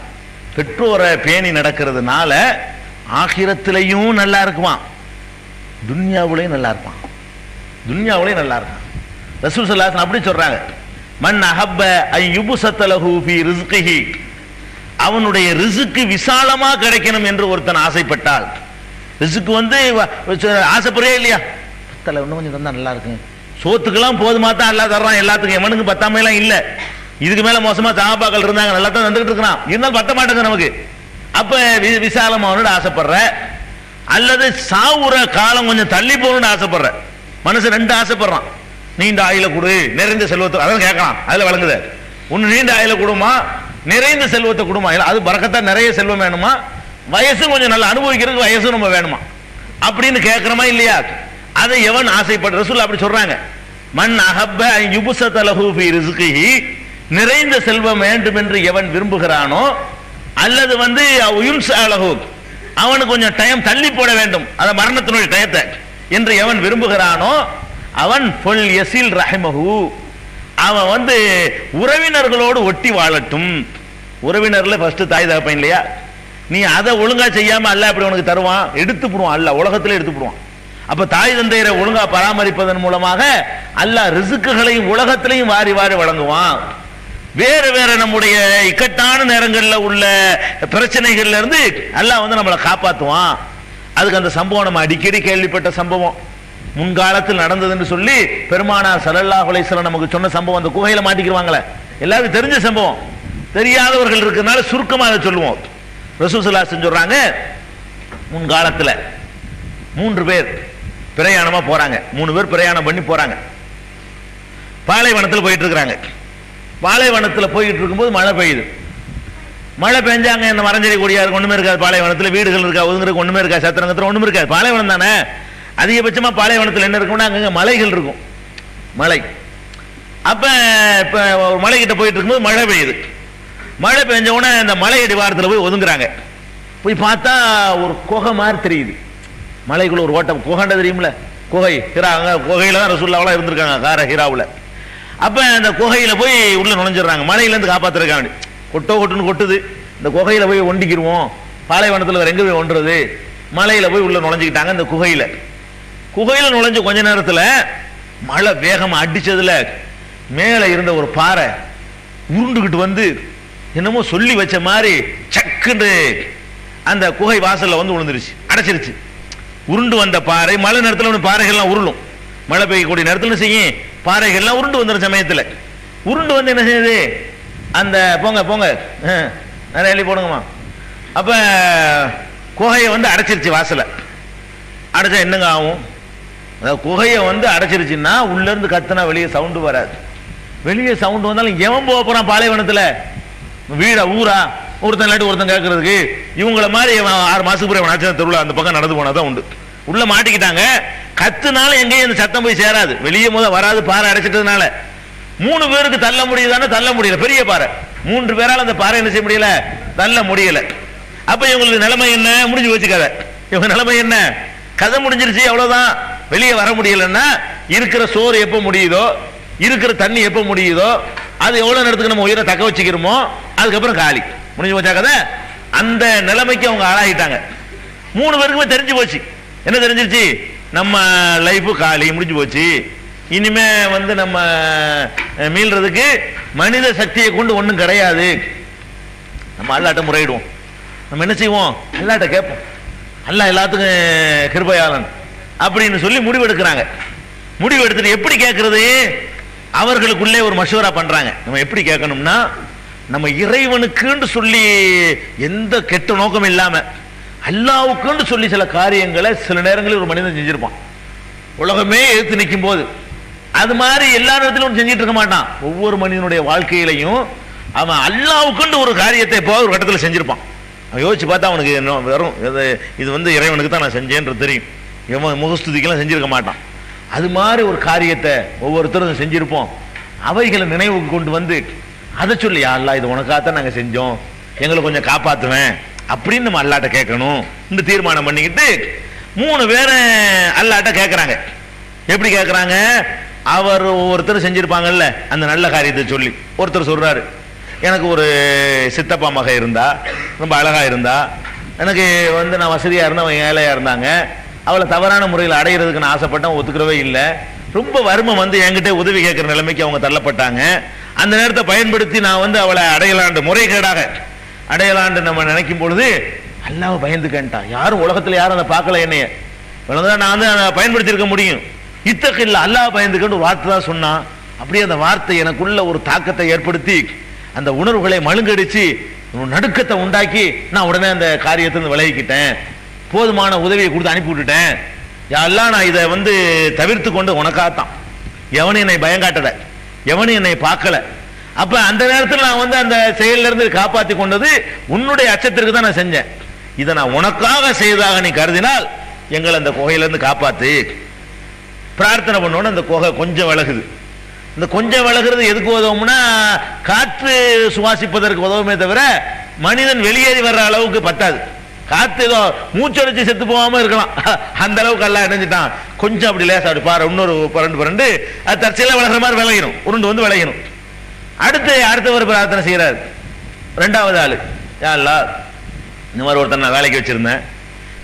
பெற்றோரை பேணி நடக்கிறதுனால ஆகிரத்திலையும் நல்லா இருக்குமா, துன்யாவுலையும் நல்லா இருப்பான், துன்யாவுலையும் நல்லா இருப்பான். ரசூல் ஸல்லல்லாஹு அலைஹி வஸல்லம் அப்படி சொல்றாங்க, மன் அஹப்ப அன் யுப்ஸத லஹு ஃபீ ரிஸ்கிஹி, அவனுடைய ரிஸ்க் விசாலமா கிடைக்கணும் என்று ஒருத்தன் ஆசைப்பட்டால், ரிஸ்க் ஆசைப்படுறே இல்லையா, பத்தல இன்னும் கொஞ்சம் தந்தா நல்லா இருக்குங்க, சோத்துக்கெல்லாம் போதுமா தான் எல்லாம் தர்றான் எல்லாத்துக்கும், எவனுக்கு பத்தாம எல்லாம் இல்ல, இதுக்கு மேல மோசமா சஹாபாக்கள் இருந்தாங்க நல்லா தான் வந்துகிட்டு இருக்கிறான், இருந்தாலும் பத்த மாட்டேங்க நமக்கு. அப்ப விசாலமா ஆசைப்படுற, அல்லது சாவுற காலம் கொஞ்சம் தள்ளி போகணும்னு ஆசைப்படுற மனுஷன் 2 ஆசைப்படுறான். நீண்ட ஆயில கொடு, நிறைந்த செல்வத்தை, அதான் கேட்கலாம். அதுல வழங்குத ஒன்னு நீண்ட ஆயில கொடுமா, நிறைந்த செல்வத்தை கொடுமா, அது பரக்கத்தா நிறைய செல்வம் வேணுமா, வயசும் கொஞ்சம் நல்லா அனுபவிக்கிறதுக்கு வயசும் நம்ம வேணுமா அப்படின்னு கேட்கிறோமா இல்லையா? அதை எவன் ஆசைப்படுற, ரசூல் அப்படி சொல்றாங்க, மன் அஹப்ப அன் யுப்ஸத லஹு ஃபீ ரிஸ்கிஹி, நிறைந்த செல்வம் வேண்டும் என்று எவன் விரும்புகிறானோ, அல்லது யுன்ஸலஹு, அவனுக்கு கொஞ்சம் டைம் தள்ளி போட வேண்டும், அத மரணத்தினுடைய டயத்தை என்று எவன் விரும்புகிறானோ, அவன் ஃபல் யஸில் ரஹிமஹு, அவன் உறவினர்களோடு ஒட்டி வாழட்டும். உறவினர்ல ஃபர்ஸ்ட் தாய் தகப்பன் இல்லையா, நீ அதை ஒழுங்கா செய்யாம அல்லாஹ் அப்படி உனக்கு தருவான், எடுத்து போடுவான், அல்லாஹ் உலகத்திலே எடுத்து போடுவான். அப்ப தாய் தந்தையரை ஒழுங்கா பராமரிப்பதன் மூலமாக அல்லாஹ் ரிஸ்குகளையும் உலகத்திலையும் வாரி வாரி வழங்குவான். வேற வேற நம்முடைய இக்கட்டான நேரங்களில் உள்ள பிரச்சனைகள்ல இருந்து அல்லாஹ் நம்மளை காப்பாற்றுவான். அதுக்கு அந்த சம்பவம் நம்ம அடிக்கடி கேள்விப்பட்ட சம்பவம், முன்காலத்தில் நடந்ததுன்னு சொல்லி பெருமானார் ஸல்லல்லாஹு அலைஹி வஸல்லம் நமக்கு சொன்ன சம்பவம். அந்த குகையில மாட்டிக்குவாங்களே, எல்லாருக்கும் தெரிஞ்ச சம்பவம், தெரியாதவர்கள் இருக்கிறதுனால சுருக்கமாக அதை சொல்லுவோம். ரசூல் ஸல்லல்லாஹு அலைஹி வஸல்லம் சொல்றாங்க, முன்காலத்தில் 3 பேர் பிரயாணமா போறாங்க, 3 பேர் பிரயாணம் பண்ணி போறாங்க, பாலைவனத்தில் போயிட்டு இருக்கிறாங்க. பாலைவனத்தில் போயிட்டு இருக்கும்போது மழை பெய்யுது. மழை பெஞ்சாங்க, இந்த மரஞ்செடி கொடியா இருக்கு, ஒண்ணுமே இருக்காது பாலைவனத்தில், வீடுகள் இருக்கா, ஒதுங்கிறதுக்கு ஒண்ணுமே இருக்கா, சத்திரங்கத்தில் ஒண்ணுமே இருக்காது, பாலைவனம் தானே. அதிகபட்சமா பாலைவனத்தில் என்ன இருக்கும்னா அங்கங்க மலைகள் இருக்கும், மலை. அப்ப இப்ப ஒரு மலைக்கிட்ட போயிட்டு இருக்கும்போது மழை பெய்யுது. மழை பெஞ்ச உடனே அந்த மலை அடிவாரத்தில் போய் ஒதுங்குறாங்க. போய் பார்த்தா ஒரு குகை மாதிரி தெரியுது, மலைக்குள்ள ஒரு ஓட்டம், குகைண்ட தெரியுமில்ல, குகை ஹிரா, குகையில தான் ரசூலுல்லாஹ் இருந்திருக்காங்க, கார ஹிராவுல. அப்ப அந்த குகையில போய் உள்ள நுழைஞ்சிடறாங்க, மலையிலேருந்து காப்பாத்துறதுக்காண்டி. கொட்டுன்னு கொட்டுது, இந்த குகையில போய் ஒண்டிக்கிடுவோம், பாலைவனத்தில் வேற எங்க போய் ஒன்றது, மலையில போய் உள்ள நுழைஞ்சுக்கிட்டாங்க. இந்த குகையில நுழைஞ்ச கொஞ்ச நேரத்துல மழை வேகமா அடிச்சதுல மேல இருந்த ஒரு பாறை உருண்டுகிட்டு என்னமோ சொல்லி வச்ச மாதிரி சக்குன்னு அந்த குகை வாசல்ல விழுந்துருச்சு, அடைச்சிருச்சு. உருண்டு வந்த பாறை, மழை நேரத்தில் பாறைகள்லாம் உருளும், மழை பெய்யக்கூடிய நேரத்தில் செய்யும், பாறைகள்லாம் உருண்டு வந்துற சமயத்தில் உருண்டு என்ன செய்யுது, அந்த போங்க போங்க நிறைய எழுதி போடுங்கம்மா. அப்ப குகையை அடைச்சிருச்சு, வாசலை அடைச்சா என்னங்க ஆகும், அதாவது குகையை அடைச்சிருச்சுன்னா உள்ள இருந்து கத்துனா வெளியே சவுண்டு வராது, வெளியே சவுண்ட் வந்தாலும் எவன் போக போறான் பாலைவனத்துல? வீடா ஊரா? ஒருத்தன் இல்லாட்டி ஒருத்தன் கேட்கறதுக்கு. இவங்கள மாதிரி 6 மாசத்துக்கு பிறகு நட்சத்திர திருவிழா அந்த பக்கம் நடந்து போனாதான் உண்டு. உள்ள மாட்டிக்கிட்டாங்க. கத்துனாலும் எங்கேயும் அந்த சத்தம் போய் சேராது, வெளியே வராது, பாறை அடைச்சிட்டதுனால. 3 பேருக்கு தள்ள முடியுதானே? தள்ள முடியல. பெரிய பாறை, 3 பேரால் அந்த பாறை என்ன செய்ய முடியல? தள்ள முடியல. அப்ப இவங்களுக்கு நிலைமை என்ன? முடிஞ்சு போச்சு கதை. இவங்க நிலைமை என்ன? கதை முடிஞ்சிருச்சு, அவ்வளவுதான். வெளியே வர முடியலன்னா இருக்கிற சோறு எப்ப முடியுதோ, இருக்கிற தண்ணி எப்ப முடியுதோ, அது எவ்வளவு நேரத்துக்கு நம்ம உயிரை தக்க வச்சுக்கிறோமோ அதுக்கப்புறம் காலி. முடிஞ்சு போச்சா கதை? அந்த நிலைமைக்கு அவங்க ஆளாகிட்டாங்க. 3 பேருக்குமே தெரிஞ்சு போச்சு. என்ன தெரிஞ்சிருச்சு? நம்ம லைஃப் காலி, முடிஞ்சு போச்சு. இனிமே நம்ம மீள்றதுக்கு மனித சக்தியை கொண்டு ஒன்றும் கிடையாது. நம்ம அல்லாட்ட முறையிடுவோம். நம்ம என்ன செய்வோம்? அல்லாட்ட கேட்போம். அல்லாஹ் எல்லாத்துக்கும் கிருபையாளன் அப்படின்னு சொல்லி முடிவெடுக்கிறாங்க. முடிவெடுத்துட்டு எப்படி கேட்கறது? அவர்களுக்குள்ளே ஒரு மஷூரா பண்றாங்க. நம்ம எப்படி கேட்கணும்னா, நம்ம இறைவனுக்குன்னு சொல்லி எந்த கெட்ட நோக்கம் இல்லாம அல்லாஹ்வுக்குன்னு சொல்லி சில காரியங்களை சில நேரங்களில் ஒரு மனிதன் செஞ்சிருப்பான். உலகமே எதிர்த்து நிற்கும் போது அது மாதிரி எல்லா நேரத்திலும் செஞ்சிட்டு இருக்க மாட்டான். ஒவ்வொரு மனிதனுடைய வாழ்க்கையிலையும் அவன் அல்லாஹ்வுக்குன்னு ஒரு காரியத்தை இப்போ ஒரு கட்டத்தில் செஞ்சிருப்பான். அவன் யோசிச்சு பார்த்தா அவனுக்கு வெறும் இது இறைவனுக்கு தான் நான் செஞ்சேன்றது தெரியும். எவன் முகஸ்துதிக்கெல்லாம் செஞ்சிருக்க மாட்டான். அது மாதிரி ஒரு காரியத்தை ஒவ்வொருத்தரும் செஞ்சிருப்போம். அவைகளை நினைவுக்கு கொண்டு வந்து அதை சொல்லி, யா அல்லாஹ் இது உனக்காகத்தான் நாங்கள் செஞ்சோம், எங்களை கொஞ்சம் காப்பாற்றுவேன் அப்படின்னு நம்ம அல்லாட்ட கேட்கணும் இந்த தீர்மானம் பண்ணிக்கிட்டு 3 பேரை அல்லாட்ட கேட்குறாங்க. எப்படி கேட்குறாங்க? அவர் ஒவ்வொருத்தரும் செஞ்சிருப்பாங்கல்ல அந்த நல்ல காரியத்தை சொல்லி. ஒருத்தர் சொல்றாரு, எனக்கு ஒரு சித்தப்பா மக இருந்தா, ரொம்ப அழகா இருந்தா, எனக்கு நான் வசதியா இருந்தேன், அவன் ஏழையா இருந்தாங்க, அவளை தவறான முறையில் அடையிறதுக்கு நான் ஆசைப்பட்டேன், ஒத்துக்கிறவே இல்லை. ரொம்ப வறுமை என்கிட்ட உதவி கேட்கிற நிலைமைக்கு அவங்க தள்ளப்பட்டாங்க. அந்த நேரத்தை பயன்படுத்தி நான் அவளை அடையலாண்டு, முறைகேடாக அடையலாண்டு நம்ம நினைக்கும் பொழுது அல்லாஹ் பயந்துக்கிட்டான். யாரும் உலகத்தில் யாரும் அதை பார்க்கல, என்னைய நான் அதை பயன்படுத்தி இருக்க முடியும். இத்தகையில் அல்லாஹ் பயந்துக்கிட்டு ஒரு வார்த்தை தான் சொன்னான். அப்படியே அந்த வார்த்தை எனக்குள்ள ஒரு தாக்கத்தை ஏற்படுத்தி அந்த உணர்வுகளை மழுங்கடிச்சு நடுக்கத்தை உண்டாக்கி நான் உடனே அந்த காரியத்திலிருந்து விலகிக்கிட்டேன். போதுமான உதவியை கொடுத்து அனுப்பி விட்டுட்டேன். யாரெல்லாம் நான் இதை தவிர்த்து கொண்டு உனக்காத்தான். எவனும் என்னை பயங்காட்டல, எவனும் என்னை பார்க்கல. அப்ப அந்த நேரத்தில் நான் அந்த செயலில் இருந்து காப்பாற்றி கொண்டது உன்னுடைய அச்சத்திற்கு தான் நான் செஞ்சேன். இதை நான் உனக்காக செய்ததாக நீ கருதினால் எங்களை அந்த குகையிலிருந்து காப்பாத்து. பிரார்த்தனை பண்ணோன்னு அந்த குகை கொஞ்சம் விலகுது. இந்த கொஞ்சம் விலகுறது எதுக்கு உதவும்னா, காற்று சுவாசிப்பதற்கு உதவுமே தவிர மனிதன் வெளியேறி வர்ற அளவுக்கு பத்தாது. காத்து ஏதோ மூச்சடிச்சு செத்து போகாம இருக்கலாம், அந்த அளவுக்கு எல்லாம் இணைஞ்சிட்டான். கொஞ்சம் அப்படி லேசா அப்படி பாரு, இன்னொரு பரண்டு அது தற்செயலா விலகிற மாதிரி விலகிடும், உருண்டு விலகிடும். அடுத்தவர் பிரார்த்தனை செய்யறாரு. 2வது ஆளு, யா அல்லாஹ் இந்த மாதிரி ஒருத்தன் நான் வேலைக்கு வச்சிருந்தேன்,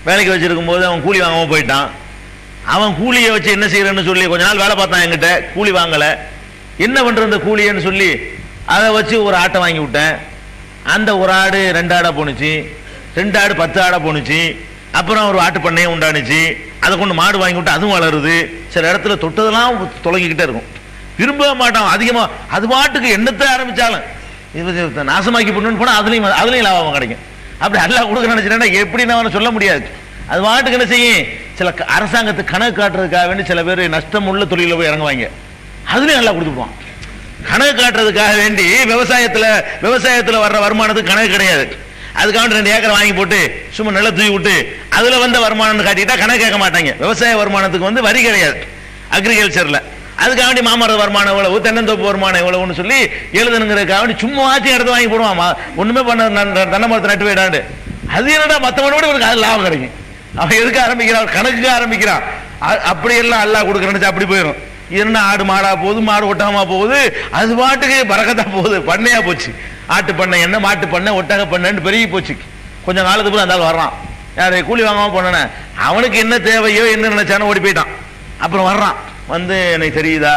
வேலைக்கு வச்சிருக்கும் போது அவன் கூலி வாங்காம போயிட்டான். அவன் கூலியை வச்சு என்ன செய்யறன்னு சொல்லி கொஞ்ச நாள் வேலை பார்த்தான், என்கிட்ட கூலி வாங்கல. என்ன பண்ற இந்த கூலின்னு சொல்லி அதை வச்சு ஒரு ஆட்டை வாங்கி விட்டேன். அந்த ஒரு ஆடு 2 ஆடா போனுச்சு, 2 ஆடு 10 ஆடா போனுச்சு. அப்புறம் ஒரு ஆட்டு பண்ணையே உண்டானுச்சு. அதை கொண்டு மாடு வாங்கி விட்டு அதுவும் வளருது. சில இடத்துல தொட்டதெல்லாம் தொலைங்கிக்கிட்டே இருக்கும், விரும்பவே மாட்டான் அதிகமா. அது பாட்டுக்கு எண்ணத்தை ஆரம்பிச்சாலும் இது நாசமாக்கி பண்ணணும்னு போனா அதுலயும் லாபம் கிடைக்கும். அப்படி அல்லாஹ் கொடுக்க நினைச்சிட்டா எப்படி நான் சொல்ல முடியாது. அது பாட்டுக்கு என்ன செய்யும், சில அரசாங்கத்துக்கு கணக்கு காட்டுறதுக்காக வேண்டி சில பேர் நஷ்டம் உள்ள தொழில போய் இறங்குவாங்க, அதுலயும் நல்லா கொடுத்துருவான். கணக்கு காட்டுறதுக்காக வேண்டி விவசாயத்துல வர்ற வருமானத்துக்கு கணக்கு கிடையாது. அதுக்காக 2 ஏக்கர் வாங்கி போட்டு சும்மா நில தூக்கி விட்டு அதுல வந்த வருமானம் காட்டிட்டா கணக்கு கேட்க மாட்டாங்க. விவசாய வருமானத்துக்கு வரி கிடையாது அக்ரிகல்ச்சர்ல. அதுக்காக வேண்டி மாமர வருமானம் எவ்வளவு, தென்னந்தோப்பு வருமானம் எவ்வளவுன்னு சொல்லி எழுதணுங்கிறதுக்காக வேண்டி சும்மா ஆச்சு இடத்த வாங்கி போடுவான். ஒண்ணுமே பண்ண தென்னை மரத்தை நட்டு போயிடாண்டு. அது என்னடா மற்றவனோட இவருக்கு அது லாபம் கிடைக்கும். அவன் எதுக்கு ஆரம்பிக்கிறான், கணக்குக்கு ஆரம்பிக்கிறான். அப்படியெல்லாம் அல்லாஹ் கொடுக்க நினைச்சா அப்படி போயிடும். என்ன ஆடு மாடா போகுது, மாடு ஒட்டகமா போகுது, அது பாட்டுக்கு பறக்கத்தா போகுது, பண்ணையா போச்சு. ஆட்டு பண்ணை என்ன, மாட்டு பண்ணை, ஒட்டக பண்ணைன்னு பெருகி போச்சு. கொஞ்சம் காலத்துக்கு அப்புறம் அந்த வர்றான், யாரு கூலி வாங்காம போன அவனுக்கு என்ன தேவையோ என்ன நினைச்சானோ ஓடி போயிட்டான். அப்புறம் வர்றான், எனக்கு தெரியுதா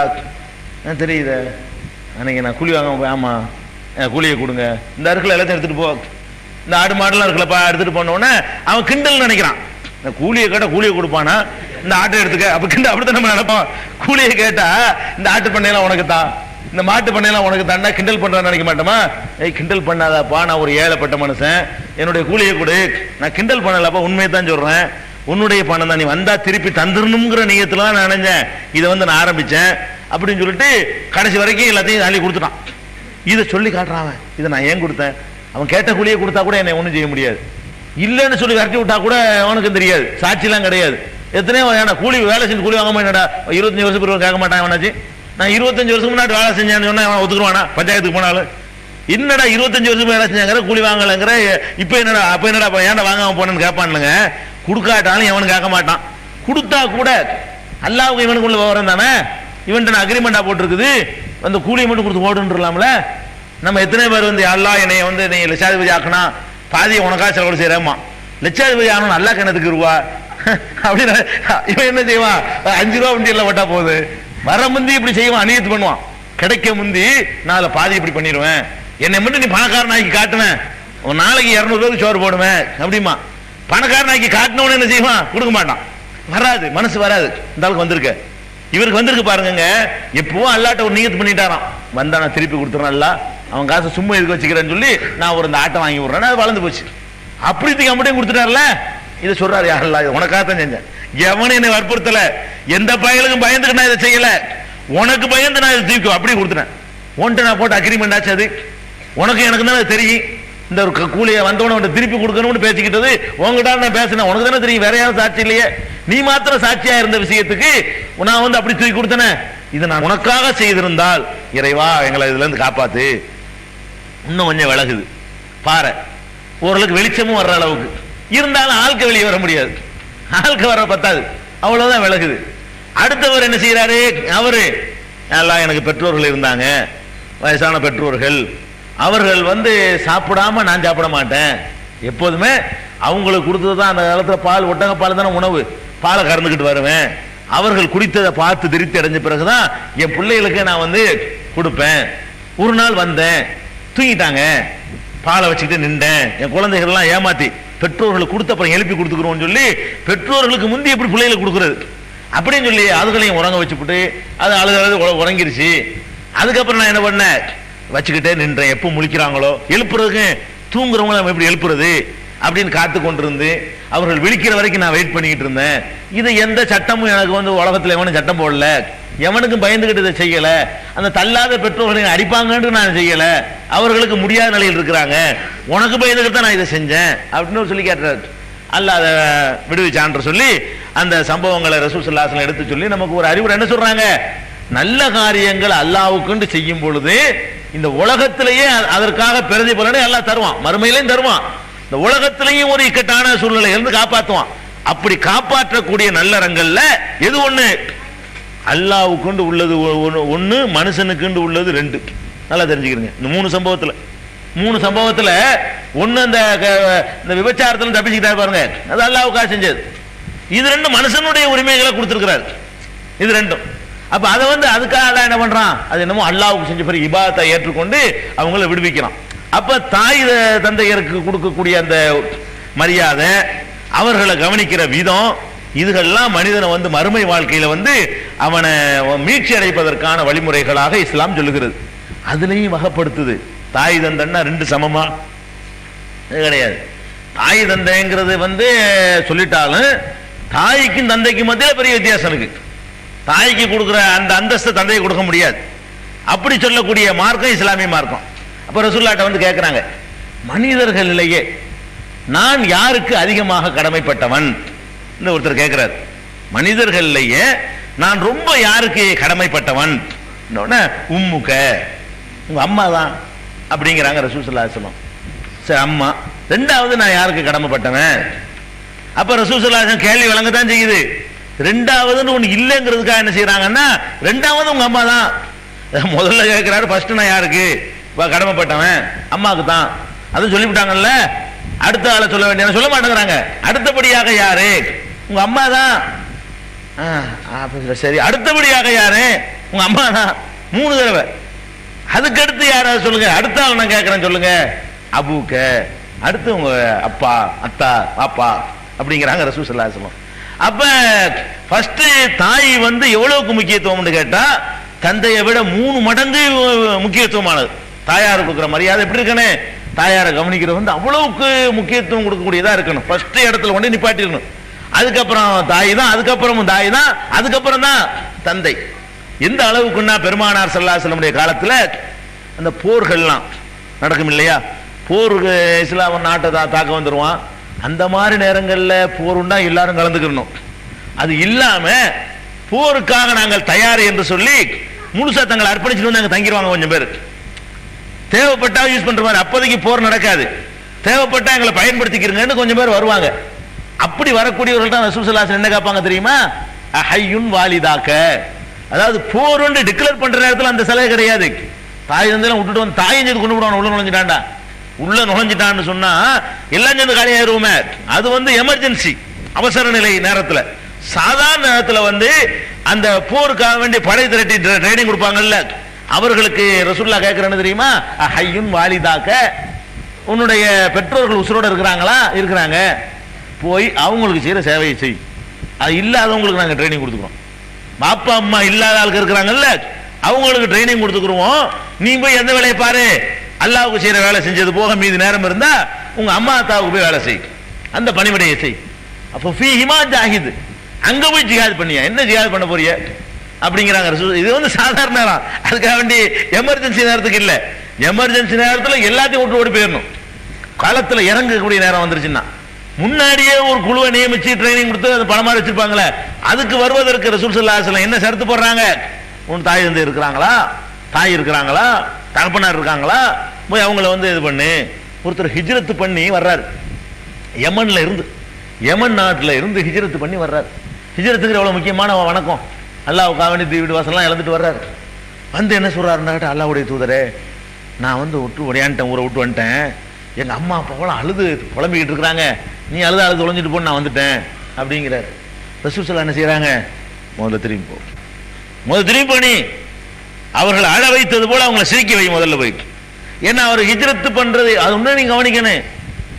அன்னைக்கு நான் கூலி வாங்காம போய், ஆமா கூலியை கொடுங்க, இந்த அருக்கில் எல்லாத்தையும் எடுத்துட்டு போ, இந்த ஆடு மாடெல்லாம் இருக்குல்லப்பா எடுத்துட்டு போனோடனே அவன் கிண்டல் நினைக்கிறான். இந்த கூலியை கேட்டா கூலியை கொடுப்பானா, இந்த ஆட்டை எடுத்துக்க, அப்ப கிண்டல் அப்படித்தான் நம்ம நினைப்போம். கூலியை கேட்டா இந்த ஆட்டு பண்ணையெல்லாம் உனக்கு தான், இந்த மாட்டு பண்ணையெல்லாம் உனக்கு தாண்டா, கிண்டல் பண்றான்னு நினைக்க மாட்டோமா? கிண்டல் பண்ணாதாப்பா, நான் ஒரு ஏழைப்பட்ட மனுஷன், என்னுடைய கூலியை கொடு, நான் கிண்டல் பண்ணலப்பா, உண்மையை தான் சொல்றேன், உன்னுடைய பணம் தான், நீ வந்தா திருப்பி தந்துடணுங்கிற நியத்துல தான் நினைஞ்சேன், இதை நான் ஆரம்பிச்சேன். அப்படின்னு சொல்லிட்டு கடைசி வரைக்கும் எல்லாத்தையும் அள்ளி கொடுத்துட்டான். இதை சொல்லி காட்டுறான் அவன். இதை நான் ஏன் கொடுத்தேன்? அவன் கேட்ட கூலியை கொடுத்தா கூட என்னை ஒன்றும் செய்ய முடியாது, இல்லைன்னு சொல்லி விரட்டி விட்டா கூட அவனுக்கும் தெரியாது, சாட்சிலாம் கிடையாது. எத்தனையோ ஏன்னா கூலி வேலை செஞ்சு கூலி வாங்க மாட்டேன்டா, 25 வருஷம் பிறகு கேட்க மாட்டான். அவனாச்சு நான் 25 வருஷம் முன்னாடி வேலை செஞ்சேன்னு சொன்னா அவன் ஒத்துக்குவானா? பஞ்சாயத்துக்கு போனாலும் என்னடா 25 வருஷம் வேலை செஞ்சாங்கிற கூலி வாங்கலைங்கிற, இப்போ என்னடா அப்போ என்னடா ஏன்டா வாங்காம போனேன்னு கேட்பான்னுங்க. கொடுக்காட்டாலும் எவனு கேட்க மாட்டான். கொடுத்தா கூட அல்லாவுக்கு இவனுக்குள்ள விவரம் தானே, இவன்ட்டு நான் அக்ரிமெண்டா போட்டிருக்குது, அந்த கூலியை மட்டும் கொடுத்து ஓடுன்றாம்ல. நம்ம எத்தனை பேர் வந்து அல்லாஹ் என்னைய வந்து நீ லட்சாதிபதி ஆக்கினா பாதியை உனக்காக செலவு செய்யறேம்மா, லட்சாதிபதி ஆகணும் நல்லா கிணத்துக்கு ரூபா அப்படின்னு இவன் என்ன செய்வான்? 5 ரூபா முந்தியில் ஓட்டா போகுது, வர முந்தி இப்படி செய்வான், அநியத்து பண்ணுவான். கிடைக்க முந்தி நான் அதில் பாதி இப்படி பண்ணிடுவேன், என்னை மட்டும் நீ பணக்காரனாக்கி காட்டுவேன், ஒரு நாளைக்கு 200 ரூபாய்க்கு சோறு போடுவேன் அப்படிமா. பணக்காரனாக்கி காட்டினவனு என்ன செய்வான்? கொடுக்க மாட்டான். வராது, மனசு வராது. இந்த ஆளுக்கு வந்திருக்க, இவருக்கு வந்திருக்கு பாருங்க. எப்பவும் அல்லாட்ட ஒரு நியத்து பண்ணிட்டாராம், வந்தா நான் திருப்பி கொடுத்துறேன், அவன் காசை சும்மா இதுக்கு வச்சுக்கிறேன்னு சொல்லி நான் ஒரு இந்த ஆட்டை வாங்கி விடுறேன், அது வளர்ந்து போச்சு. அப்படி மட்டும் கொடுத்துட்டார்ல. இதை சொல்றாரு யாருல்ல, உனக்காகத்தான் செஞ்சேன், எவனும் என்னை வற்புறுத்தல, எந்த பயலுக்கும் பயந்துக்கு நான் இதை செய்யல, உனக்கு பயந்து நான் இதை தூக்கி அப்படி கொடுத்துட்டேன். உன்ட்டு நான் போட்டு அக்ரிமெண்ட் ஆச்சு, அது உனக்கு எனக்கு தான் தெரியும். இந்த ஒரு கூலியை வந்தவன திருப்பி கொடுக்கணும்னு பேசிக்கிட்டது உங்ககிட்ட நான் பேசினேன், உனக்கு தானே தெரியும், வேற யாரும் சாட்சி இல்லையே, நீ மாத்திரம் சாட்சியா இருந்த விஷயத்துக்கு நான் வந்து அப்படி தூக்கி கொடுத்தேனே. இதை நான் உனக்காக செய்திருந்தால் இறைவா எங்களை இதுல இருந்து காப்பாத்து. இன்னும் கொஞ்சம் விலகுது பாரு, ஓரளவுக்கு வெளிச்சமும் வர்ற அளவுக்கு இருந்தாலும் ஆளுக்கு வெளியே வர முடியாது, ஆளுக்கு வர பத்தாது, அவ்வளவுதான் விலகுது. அடுத்தவர் என்ன செய்யறாரு? அவரு எல்லாம் எனக்கு பெற்றோர்கள் இருந்தாங்க, வயசான பெற்றோர்கள், அவர்கள் வந்து சாப்பிடாம நான் சாப்பிட மாட்டேன், எப்போதுமே அவங்களுக்கு கொடுத்தது தான் அந்த காலத்தில் பால், ஒட்டக பால் தானே உணவு, பாலை கறந்துக்கிட்டு வருவேன், அவர்கள் குடித்ததை பார்த்து திருப்தி அடைஞ்ச பிறகுதான் என் பிள்ளைகளுக்கு நான் வந்து கொடுப்பேன். ஒரு நாள் வந்தேன், தூங்கிட்டாங்க, பாலை வச்சுக்கிட்டு நின்றேன், என் குழந்தைகள்லாம் ஏமாத்தி பெற்றோர்களுக்கு கொடுத்த அப்புறம் எழுப்பி கொடுத்துக்கிறோம்னு சொல்லி பெற்றோர்களுக்கு முந்தி எப்படி பிள்ளைகளுக்கு கொடுக்குறது அப்படின்னு சொல்லி அதுகளையும் உறங்க வச்சுக்கிட்டு அது அழுது உறங்கிருச்சு. அதுக்கப்புறம் நான் என்ன பண்ணேன்? வச்சுக்கிட்டே நின்றேன், எப்போ முழிக்கிறாங்களோ எழுப்புறதுக்கு, தூங்குறவங்க நம்ம எப்படி எழுப்புறது அப்படின்னு காத்து கொண்டிருந்து அவர்கள் விழிக்கிற வரைக்கும் நான் வெயிட் பண்ணிக்கிட்டு இருந்தேன். இது எந்த சட்டமும் எனக்கு வந்து உலகத்தில் எவனும் சட்டம் போடல, எவனுக்கும் பயந்துகிட்டு இதை செய்யல, அந்த தள்ளாத பெற்றோர்களை அடிப்பாங்கன்னு நான் செய்யல, அவர்களுக்கு முடியாத நிலையில் இருக்கிறாங்க, உனக்கு பயந்துகிட்டு தான் நான் இதை செஞ்சேன் அப்படின்னு சொல்லி கேட்டார். அல்லாஹ் அதை விடுவிச்சான்ற சொல்லி அந்த சம்பவங்களை ரசூல் ஸல்லல்லாஹு அலைஹி வஸல்லம் எடுத்து சொல்லி நமக்கு ஒரு அறிவுரை என்ன சொல்றாங்க? நல்ல காரியங்கள் அல்லாஹ்வுக்கு செய்யும் பொழுது இந்த உலகத்திலேயே அதற்காக பிரதிபலனை அல்லாஹ் தருவான், மறுமையிலையும் தருவான், இந்த உலகத்திலையும் ஒரு இக்கட்டான சூழ்நிலை இருந்து காப்பாற்றுவான். அப்படி காப்பாற்றக்கூடிய நல்லறங்கள்ல எது ஒண்ணு? அல்லாஹ்வுக்கு உள்ளது ஒண்ணு, மனுஷனுக்கு உள்ளது 2. நல்லா தெரிஞ்சுக்கிறீங்க. இந்த 3 சம்பவத்துல ஒண்ணு அந்த விபச்சாரத்துல தப்பிச்சுக்கிட்டா பாருங்க, அது அல்லாஹ்வுக்காக செஞ்சது. இது 2 மனுஷனுடைய உரிமைகளை கொடுத்திருக்கிறார், இது 2. அப்ப அதை வந்து அதுக்காக அல்லாஹ் என்ன பண்றான்? அது என்னமோ அல்லாஹ்வுக்கு செஞ்ச பிறகு இபாதத்தை ஏற்றுக்கொண்டு அவங்கள விடுவிக்கிறான். அப்ப தாய் தந்தையருக்கு கொடுக்கக்கூடிய அந்த மரியாதை, அவர்களை கவனிக்கிற விதம், இதுகள்லாம் மனிதனை வந்து மறுமை வாழ்க்கையில வந்து அவனை மீட்சி அடைப்பதற்கான வழிமுறைகளாக இஸ்லாம் சொல்லுகிறது. அதுலயும் வகைப்படுத்துது. தாய் தந்தைன்னா 2 சமமா கிடையாது. தாய் தந்தைங்கிறது வந்து சொல்லிட்டாலும் தாய்க்கும் தந்தைக்கும் மத்தியில பெரிய வித்தியாசம் இருக்கு. தாய்க்கு கொடுக்குற அந்த அந்தஸ்து தந்தையை கொடுக்க முடியாது. அப்படி சொல்லக்கூடிய மார்க்கம் இஸ்லாமிய மார்க்கம். அப்ப ரசூலுல்லாஹ் வந்து கேட்கிறாங்க, மனிதர்களிலேயே நான் யாருக்கு அதிகமாக கடமைப்பட்டவன்? ஒருத்தர் கேட்கிறார், மனிதர்களிலேயே நான் ரொம்ப யாருக்கு கடமைப்பட்டவன்? உம்முக, உங்க அம்மா தான் அப்படிங்கிறாங்க ரசூல் ஸல்லல்லாஹு அலைஹி வஸல்லம். சரி, அம்மா. 2வது நான் யாருக்கு கடமைப்பட்டவன்? அப்ப ரசூல் ஸல்லல்லாஹு அலைஹி வஸல்லம் கேள்வி வழங்கத்தான் செய்யுது. 2வதுன்னு ஒண்ணு இல்லைங்கிறதுக்காக என்ன செய்யறாங்கன்னா, 2வது உங்க அம்மா தான். முதல்ல கேட்கிறாரு, ஃபர்ஸ்ட் நான் யாருக்கு கடமைப்பட்டவன்? அம்மாவுக்கு தான். அது சொல்லிவிட்டாங்கல்ல. அடுத்த ஆளை சொல்ல வேண்டிய சொல்ல மாட்டேங்கிறாங்க. அடுத்தபடியாக யாரு? உங்க அம்மா தான். சரி, அடுத்தபடியாக யாரு? உங்க அம்மா தான். 3 தடவை. அதுக்கு அடுத்து யாராவது சொல்லுங்க. அடுத்த ஆள் நான் கேட்கிறேன், சொல்லுங்க. அபூக்க, அடுத்து உங்க அப்பா, அத்தா, பாப்பா அப்படிங்கிறாங்க ரசூல் ஸல்லல்லாஹு அலைஹி வஸல்லம். அப்ப ஃபர்ஸ்ட் தாய் வந்து எவ்வளவுக்கு முக்கியத்துவம்னு கேட்டா, தந்தையை விட 3 மடங்கு முக்கியத்துவமானது. தாயாருக்கு கொடுக்குற மரியாதை எப்படி இருக்கணும்? தாயாரை கவனிக்கிறது வந்து அவ்வளவுக்கு முக்கியத்துவம் கொடுக்கக்கூடியதா இருக்கணும். ஃபர்ஸ்ட் இடத்துல கொண்டு நிப்பாட்டிடணும். அதுக்கப்புறம் தாய் தான், அதுக்கப்புறமும் தாய் தான், அதுக்கப்புறம் தான் தந்தை. எந்த அளவுக்குன்னா பெருமானார் ஸல்லல்லாஹு அலைஹி வஸல்லம் காலத்துல அந்த போர்கள்லாம் நடக்கும் இல்லையா, போர் இஸ்லாம் நாட்டை தாக்க வந்துருவான். அந்த மாதிரி நேரங்களில் போருண்டா எல்லாரும் கலந்துக்கணும். அது இல்லாம போருக்காக நாங்கள் தயார் என்று சொல்லி முழுசா தங்களை அர்ப்பணிச்சுட்டு வந்து அங்கே தங்கிடுவாங்க. கொஞ்சம் பேர் தேவைப்பட்டா யூஸ் பண்ற மாதிரி, அப்போதைக்கு போர் நடக்காது, தேவைப்பட்டா எங்களை பயன்படுத்திக்கிறீங்கன்னு கொஞ்சம் பேர் வருவாங்க. அப்படி வரக்கூடியவர்கள் தான் ரசூல் ஸல்லல்லாஹு அலைஹி வஸல்லம் என்ன கேட்பாங்க தெரியுமா, அஹய்யுன் வாலிதாக்க. அதாவது போர் ஒன்று டிக்ளேர் பண்ற நேரத்தில் அந்த சலுகை கிடையாது. தாய் தந்தையெல்லாம் விட்டுட்டு வந்து தாயை சேர்ந்து கொண்டு போடுவான், உள்ள நுழைஞ்சிட்டான்டா, உள்ள நுழைஞ்சிட்டான்னு சொன்னா எல்லாம் சேர்ந்து காலியாயிருவோமே. அது வந்து எமர்ஜென்சி, அவசர நிலை நேரத்தில். சாதாரண நேரத்தில் வந்து அந்த போருக்காக வேண்டிய படை திரட்டி ட்ரைனிங் கொடுப்பாங்கல்ல, அவர்களுக்கு ரசூலுல்லாஹ் கேட்கிறேன்னு தெரியுமா, அஹய்யுன் வாலிதாக்க, உன்னுடைய பெற்றோர்கள் உசுரோடு இருக்கிறாங்களா, இருக்கிறாங்க, போய் அவங்களுக்கு செய்யற சேவையை செய். அது இல்லாதவங்களுக்கு நாங்கள் ட்ரைனிங் கொடுத்துக்கிறோம். பாப்பா அம்மா இல்லாத ஆளுக்கு இருக்கிறாங்கல்ல, அவங்களுக்கு ட்ரைனிங் கொடுத்துக்கிறோம். நீ போய் எந்த வேலையை பாரு, அல்லாஹ்வுக்கு செய்யற வேலை செஞ்சது போக மீதி நேரம் இருந்தா உங்க அம்மா அத்தாவுக்கு போய் வேலை செய், அந்த பணிவிடையை செய். அப்போ ஃபீஹிமா ஜாஹித், அங்க போய் ஜிஹாத் பண்ணியா, என்ன ஜிஹாத் பண்ண போறிய அப்படிங்கிறாங்க ரசூல். இது வந்து சாதாரண நேரம், அதுக்காக வேண்டி எமர்ஜென்சி நேரத்துக்கு இல்லை. எமர்ஜென்சி நேரத்தில் எல்லாத்தையும் விட்டு ஓடி போயிடணும். காலத்தில் இறங்கக்கூடிய நேரம் வந்துருச்சுன்னா முன்னாடியே ஒரு குழுவை நியமிச்சு ட்ரைனிங் கொடுத்து அது பணமாக வச்சிருப்பாங்களே, அதுக்கு வருவதற்கு ரசூல் ஸல்லல்லாஹு அலைஹி வஸல்லம் என்ன ஷரத்து போடுறாங்க, உன் தாய் தந்தை இருக்கிறாங்களா, தாய் இருக்கிறாங்களா, தகப்பனார் இருக்காங்களா, போய் அவங்கள வந்து இது பண்ணு. ஒருத்தர் ஹிஜ்ரத்து பண்ணி வர்றாரு, யமன்ல இருந்து, யமன் நாட்டில் இருந்து ஹிஜ்ரத்து பண்ணி வர்றாரு. ஹிஜ்ரத்துக்கு எவ்வளோ முக்கியமான வணக்கம், அல்லாஹ்வுக்காக வேண்டி வீடு வாசல்லாம் இழந்துட்டு வர்றாரு. வந்து என்ன சொல்றாருன்னா, அல்லாஹ்வுடைய தூதரே, நான் வந்து விட்டு ஒடையான்ட்டேன், ஊரை விட்டு வந்துட்டேன், எங்கள் அம்மா அப்பாவெல்லாம் அழுது புலம்பிக்கிட்டு இருக்கிறாங்க, நீ அழுது தொலைஞ்சிட்டு போன்னு நான் வந்துட்டேன் அப்படிங்கிறார். ரசூல் ஸல்லல்லாஹு என்ன செய்கிறாங்க, முதல்ல திரும்பி போ, முதல்ல திரும்பி போனி அவர்கள் அழ வைத்தது போல அவங்களை சிரிக்க வை முதல்ல போய். ஏன்னா அவர் ஹிஜ்ரத்து பண்றது அது ஒன்றும் நீங்க கவனிக்கணும்.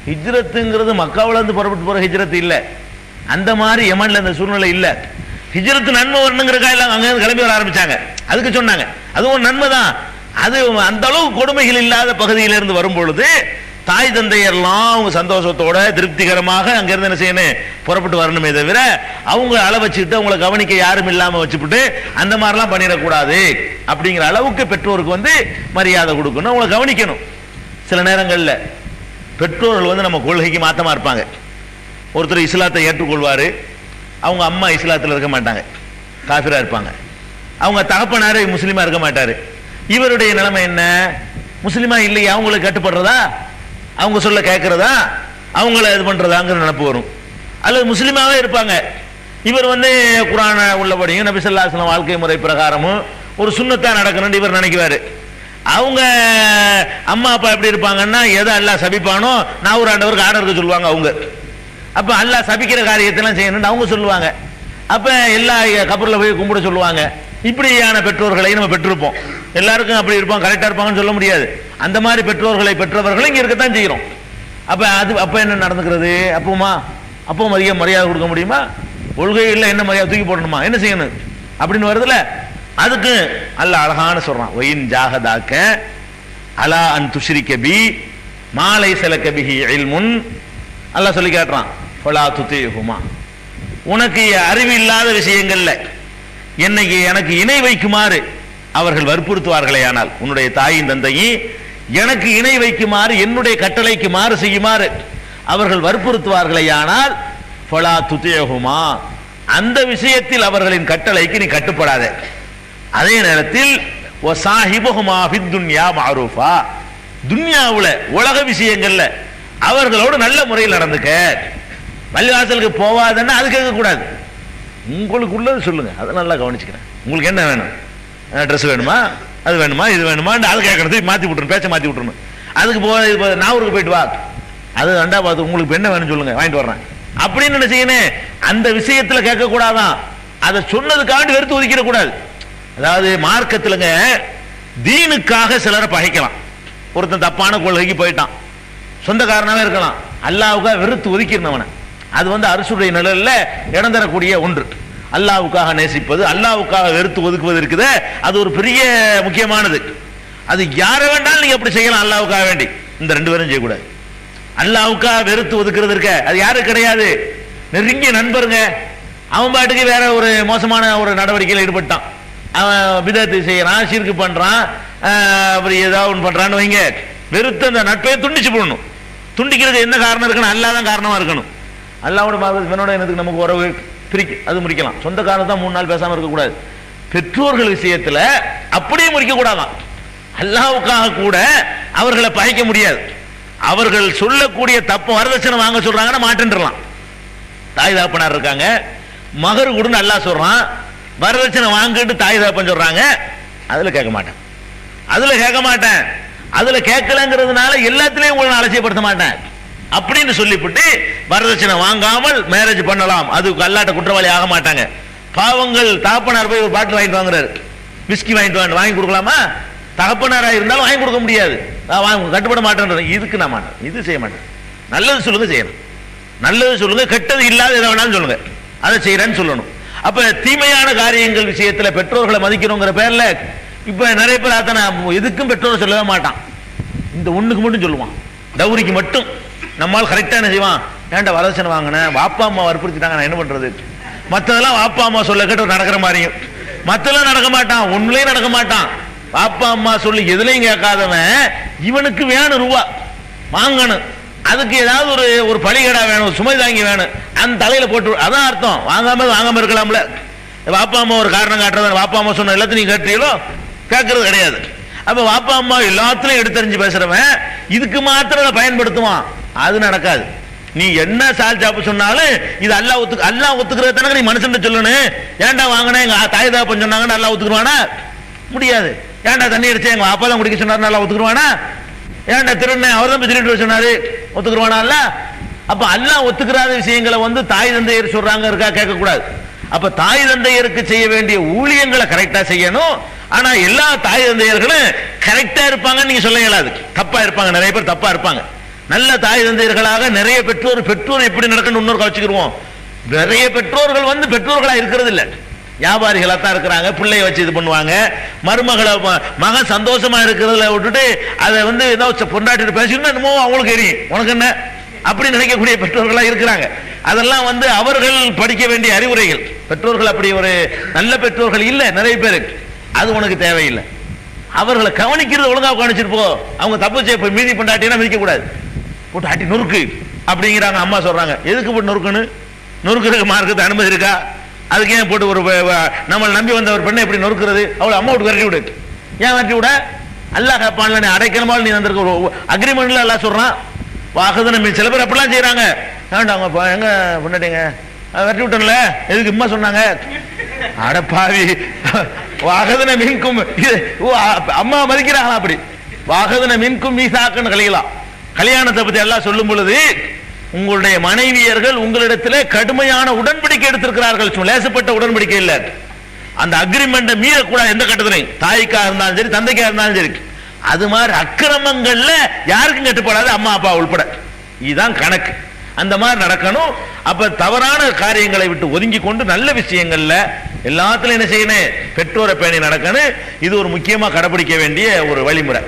ஹிஜ்ரத்துங்கிறது மக்காவுல இருந்து புறப்பட்டு போற ஹிஜ்ரத்து இல்லை, அந்த மாதிரி யமன்ல இந்த சூழ்நிலை இல்லை. ஹிஜ்ரத்து நன்மை வரணுங்கிறக்காக எல்லாம் அங்க கிளம்பி வர ஆரம்பிச்சாங்க, அதுக்கு சொன்னாங்க அது ஒரு நன்மை தான். அது அந்த அளவு கொடுமைகள் இல்லாத பகுதியிலிருந்து வரும் பொழுது தாய் தந்தையெல்லாம் அவங்க சந்தோஷத்தோட திருப்திகரமாக அங்கிருந்து என்ன செய்யணும், புறப்பட்டு வரணுமே தவிர அவங்க அள வச்சுக்கிட்டு அவங்களை கவனிக்க யாரும் இல்லாம வச்சுக்கிட்டு அந்த மாதிரிலாம் பண்ணிடக்கூடாது. அப்படிங்கிற அளவுக்கு பெற்றோருக்கு வந்து மரியாதை கொடுக்கணும், அவங்களை கவனிக்கணும். சில நேரங்களில் பெற்றோர்கள் வந்து நம்ம கொள்கைக்கு மாத்தமா இருப்பாங்க. ஒருத்தர் இஸ்லாத்தை ஏற்றுக்கொள்வாரு, அவங்க அம்மா இஸ்லாத்தில் இருக்க மாட்டாங்க, காஃபிரா இருப்பாங்க. அவங்க தகப்பனாரு முஸ்லீமா இருக்க மாட்டாரு. இவருடைய நிலைமை என்ன, முஸ்லீமா இல்லையா, அவங்களுக்கு கட்டுப்படுறதா, அவங்க சொல்ல கேட்கறதா, அவங்கள இது பண்றதாங்கிற நினைப்பு வரும். அல்லது முஸ்லீமாவே இருப்பாங்க, இவர் வந்து குர்ஆன் உள்ளபடியும் நபி ஸல்லல்லாஹு அலைஹி வஸல்லம் வாழ்க்கை முறை பிரகாரமும் ஒரு சுன்னத்தா நடக்கணும்னு இவர் நினைக்குவாரு. அவங்க அம்மா அப்பா எப்படி இருப்பாங்கன்னா, எதை அல்லாஹ் சபிப்பானோ நான் ஒரு ஆண்டவருக்கு ஆர்டர் இருக்க சொல்லுவாங்க அவங்க. அப்ப அல்லாஹ் சபிக்கிற காரியத்தெல்லாம் செய்யணும்னு அவங்க சொல்லுவாங்க. அப்ப எல்லா கபூர்ல போய் கும்பிட சொல்லுவாங்க. இப்படியான பெற்றோர்களை நம்ம பெற்றிருப்போம். எல்லாருக்கும் அப்படி இருப்பாங்க, கரெக்டா இருப்பாங்கன்னு சொல்ல முடியாது. அந்த மாதிரி பெற்றோர்களை பெற்றவர்களை இங்க இருக்கத்தான் செய்யறோம். அப்ப என்ன நடந்துக்கிறது, அப்போ மரியாதை கொடுக்க முடியுமா, கொள்கையில் என்ன மரியாதை தூக்கி போடணுமா, என்ன செய்யணும் அப்படின்னு வருதுல. அதுக்கு அல்லாஹ் அழகான சொல்றான், ஒயின் ஜாஹதாக்க அலா அன் துஷ்ரிக பி மா லைஸ லக பிஹி இல்முன். அல்லாஹ் சொல்லி காட்டுறான், ஃபலா துதீஹுமா, உனக்கு அறிவு இல்லாத விஷயங்கள்ல எனக்கு இணை வைக்குமாறு அவர்கள் வற்புறுத்துவார்களே ஆனால், உன்னுடைய தாயின் தந்தையும் எனக்கு இணை வைக்குமாறு என்னுடைய கட்டளைக்கு மாறு செய்யுமாறு அவர்கள் வற்புறுத்துவார்களே ஆனால் ஃபலா துதீஹுமா, அந்த விஷயத்தில் அவர்களின் கட்டளைக்கு நீ கட்டுப்படாத. அதே நேரத்தில் வசாஹிபுஹுமா ஃபித் துன்யா மஅரூஃபா, துன்யாவுல உலக விஷயங்கள்ல அவர்களோடு நல்ல முறையில் நடந்துக்க. பள்ளிவாசலுக்கு போவாதன்னா அது கேட்கக்கூடாது, உங்களுக்கு உள்ளது சொல்லுங்க, அதை நல்லா கவனிச்சுக்கிறேன். உங்களுக்கு என்ன வேணும், ட்ரெஸ் வேணுமா, அது வேணுமா, இது வேணுமா, அது கேட்கறது மாற்றி விட்டுருணும், பேச்ச மாற்றி விட்டுருணும். அதுக்கு நாவூருக்கு போயிட்டு வா, அது ரெண்டா பார்த்து உங்களுக்கு என்ன வேணும்னு சொல்லுங்க, வாங்கிட்டு வர்றேன் அப்படின்னு என்ன செய்யணும். அந்த விஷயத்துல கேட்கக்கூடாதான், அதை சொன்னதுக்காண்டி வெறுத்து ஒதுக்கிடக்கூடாது. அதாவது மார்க்கத்திலங்க தீனுக்காக சிலரை பகைக்கலாம். ஒருத்தன் தப்பான கொள்கைக்கு போயிட்டான், சொந்தக்காரனாவே இருக்கலாம், அல்லாஹ்வுக்காக வெறுத்து ஒதுக்கிருந்தவனை, அது வந்து அரசுடைய நிழல்ல இடம் தரக்கூடிய ஒன்று. அல்லாஹ்வுக்காக நேசிப்பது, அல்லாஹ்வுக்காக வெறுத்து ஒதுக்குவது இருக்குது, அது ஒரு பெரிய முக்கியமானது. அது யாரை வேண்டாலும் நீங்க அப்படி செய்யலாம், அல்லாஹ்வுக்காக வேண்டி. இந்த ரெண்டு பேரும் செய்யக்கூடாது. அல்லாஹ்வுக்காக வெறுத்து ஒதுக்குறது இருக்க, அது யாரும் கிடையாது, நெருங்கிய நண்பருங்க. அவன் பாட்டுக்கு வேற ஒரு மோசமான ஒரு நடவடிக்கையில் ஈடுபட்டான், அவன் பிதத்தை செய்யறான், ஷிர்க் பண்றான், அப்படி ஏதாவது ஒன்று பண்றான்னு வைங்க, வெறுத்த அந்த நட்பை துண்டிச்சு போடணும். துண்டிக்கிறது என்ன காரணம் இருக்கணும்? அல்லாஹ் தான் காரணமா இருக்கணும். அல்லாஹ்வோட இவனோட எனக்கு நமக்கு உறவு அது முறிக்கலாம். சொந்த காரணம் 3 நாள் பேசாம இருக்கக்கூடாது. பெற்றோர்கள் விஷயத்துல அப்படியே முறிக்க கூடாதான். அல்லாஹ்வுக்காக கூட அவர்களை பகைக்க முடியாது. அவர்கள் சொல்லக்கூடிய தப்பு வரதட்சணை வாங்க சொல்றாங்கன்னா மாட்டேன்றலாம். தாய் தாப்பனார் இருக்காங்க, மகர் கொடுன்னு அல்லாஹ் சொல்றான், வரதட்சணை வாங்கிட்டு தாய் தாப்பன் சொல்றாங்க, அதுல கேட்க மாட்டேன், அதுல கேட்கலங்கிறதுனால எல்லாத்திலையும் உங்களை அலட்சியப்படுத்த மாட்டேன் அப்படின்னு சொல்லிவிட்டு வரதட்சணை வாங்காமல் மேரேஜ் பண்ணலாம். அது அல்லாஹ்ட்ட குற்றவாளி ஆக மாட்டாங்க. பாவங்கள் தகப்பனார் போய் ஒரு பாட்டில் வாங்கிட்டு வாங்குறாரு, விஸ்கி வாங்கி கொடுக்கலாமா? தகப்பனாராக இருந்தாலும் வாங்கி கொடுக்க முடியாது, கட்டுப்பட மாட்டேன். இதுக்கு நான் மாட்டேன், இது செய்ய மாட்டேன். நல்லது சொல்லுங்க, செய்யணும். நல்லது சொல்லுங்க, கெட்டது இல்லாத எதை வேணாலும் சொல்லுங்க, அதை செய்யறேன்னு சொல்லணும். அப்ப தீமையான காரியங்கள் விஷயத்துல பெற்றோர்களை மதிக்கணுங்கிற பேர்ல இப்ப நிறைய பேர் அத்தனை எதுக்கும் பெற்றோரை சொல்லவே மாட்டான். இந்த ஒண்ணுக்கு மட்டும் சொல்லுவான், டவுரிக்கு மட்டும். நம்மால் கரெக்டா என்ன செய்வான், ஏன்டா வரதட்சணை வாங்கினேன், வாப்பா அம்மா வற்புறுத்திட்டாங்க, நான் என்ன பண்றது? மற்றதெல்லாம் வாப்பா அம்மா சொல்ல கேட்டு நடக்கிற மாதிரியும், மற்றெல்லாம் நடக்க மாட்டான், ஒண்ணுலயும் நடக்க மாட்டான். வாப்பா அம்மா சொல்லி எதுலையும் கேட்காதவன் இவனுக்கு வேணும் ரூபா வாங்கணும், அதுக்கு ஏதாவது ஒரு பழிகடா வேணும், சுமை தாங்கி வேணும், அந்த தலையில போட்டு, அதான் அர்த்தம். வாங்காம இருக்கலாம்ல. வாப்பா அம்மா ஒரு காரணம் காட்டுறத வாப்பா அம்மா சொன்ன எல்லாத்தையும் நீங்க கேட்டீங்களோ? கேட்கறது கிடையாது. அப்ப வாப்பா அம்மா எல்லாத்திலையும் எடுத்தறிஞ்சு பேசுறவன் இதுக்கு மாத்திரம் பயன்படுத்துவான், அது நடக்காது. நீ என்ன சால் சாப்பு சொன்னாலும் இது அல்லாஹ் ஒத்துக்கிறது தானே நீ மனுஷன் சொல்லணும். ஏன்டா வாங்கினா எங்க தாய் தாப்பன் சொன்னாங்கன்னு அல்லாஹ் ஒத்துக்குவானா? முடியாது. ஏன்டா தண்ணி அடிச்சா எங்க அப்பா தான் குடிக்க சொன்னாரு, அல்லாஹ் ஒத்துக்குவானா? ஏன்டா திருண்ண அவர் தான் திருட்டு சொன்னாரு, ஒத்துக்குவானா? அல்ல. அப்ப அல்லாஹ் ஒத்துக்கிறாத விஷயங்களை தாய் தந்தையர் சொல்றாங்க இருக்கா கேட்கக்கூடாது. அப்ப தாய் தந்தையருக்கு செய்ய வேண்டிய ஊழியங்களை கரெக்டா செய்யணும். ஆனா எல்லா தாய் தந்தையர்களும் கரெக்டா இருப்பாங்கன்னு நீங்க சொல்ல இயலாது, தப்பா இருப்பாங்க. நிறைய பேர் தப்பா இருப்பாங்க. நல்ல தாய் தந்தையர்களாக நிறைய பெற்றோர் எப்படி நடக்கணும் இன்னொரு கவச்சிக்கிடுவோம். நிறைய பெற்றோர்கள் பெற்றோர்களா இருக்கிறது இல்ல, வியாபாரிகளா தான் இருக்கிறாங்க. பிள்ளைய வச்சு இது பண்ணுவாங்க. மகன் சந்தோஷமா இருக்கிறதுல விட்டுட்டு அதை ஏதோ பொண்டாட்டிட்டு பேசிக்கணும், என்னமோ அவங்களுக்கு எரியும், உனக்கு என்ன அப்படி நினைக்கக்கூடிய பெற்றோர்களா இருக்கிறாங்க. அதெல்லாம் அவர்கள் படிக்க வேண்டிய அறிவுரைகள். பெற்றோர்கள் அப்படி ஒரு நல்ல பெற்றோர்கள் இல்ல நிறைய பேருக்கு. அது உனக்கு தேவையில்லை. அவர்களை கவனிக்கிறது ஒழுங்கா கவனிச்சிட்டு போ. அவங்க தப்பு செய்ய மீதி பொண்டாட்டினா மிதிக்க கூடாது, போட்டு ஆட்டி நொறுக்கு அப்படிங்கிறாங்க. அம்மா சொல்றாங்க, எதுக்கு போட்டு நொறுக்கணும்? நொறுக்கிறதுக்கு மார்க்கத்து அனுமதி இருக்கா? அதுக்கு ஏன் போட்டு நம்ம நம்பி வந்த ஒரு பெண்ணை எப்படி நொறுக்கிறது? அவளை அம்மா விட்டு விரட்டி விடு. ஏன் விரட்டி விட? அல்லாஹ் கேட்பான்ல, நீ அடைக்கணுமா? நீ வந்திருக்க ஒரு அக்ரிமெண்ட்ல அல்லாஹ் சொல்றான், வாக்குது. நம்ம சில பேர் அப்படிலாம் செய்யறாங்க. ஏண்டாங்க எங்க பொண்டாட்டிங்க விரட்டி விட்டோம்ல, எதுக்கு அம்மா சொன்னாங்க? அட பாவி, வாகதன மீன்கும் அம்மா மதிக்கிறாங்களா? அப்படி வாகதன மீன்கும் மீசாக்குன்னு கழியலாம். கல்யாணத்தை பத்தி எல்லாம் சொல்லும் பொழுது உங்களுடைய மனைவியர்கள் உங்களிடத்திலே கடுமையான உடன்படிக்கை எடுத்திருக்கிறார்கள், லேசப்பட்ட உடன்படிக்கை இல்ல. அந்த அக்ரிமெண்ட்டை மீறக்கூடாது எந்த கட்டத்திலையும், தாய்க்கா இருந்தாலும் சரி தந்தைக்கா இருந்தாலும் சரி. அது மாதிரி அக்கிரமங்கள்ல யாருக்கும் கட்டுப்படாது, அம்மா அப்பா உள்பட. இதுதான் கணக்கு. அந்த மாதிரி நடக்கணும். அப்ப தவறான காரியங்களை விட்டு ஒதுங்கி கொண்டு நல்ல விஷயங்கள்ல எல்லாத்திலும் என்ன செய்யணும், பெற்றோரை பேணி நடக்கணும். இது ஒரு முக்கியமா கடைபிடிக்க வேண்டிய ஒரு வழிமுறை.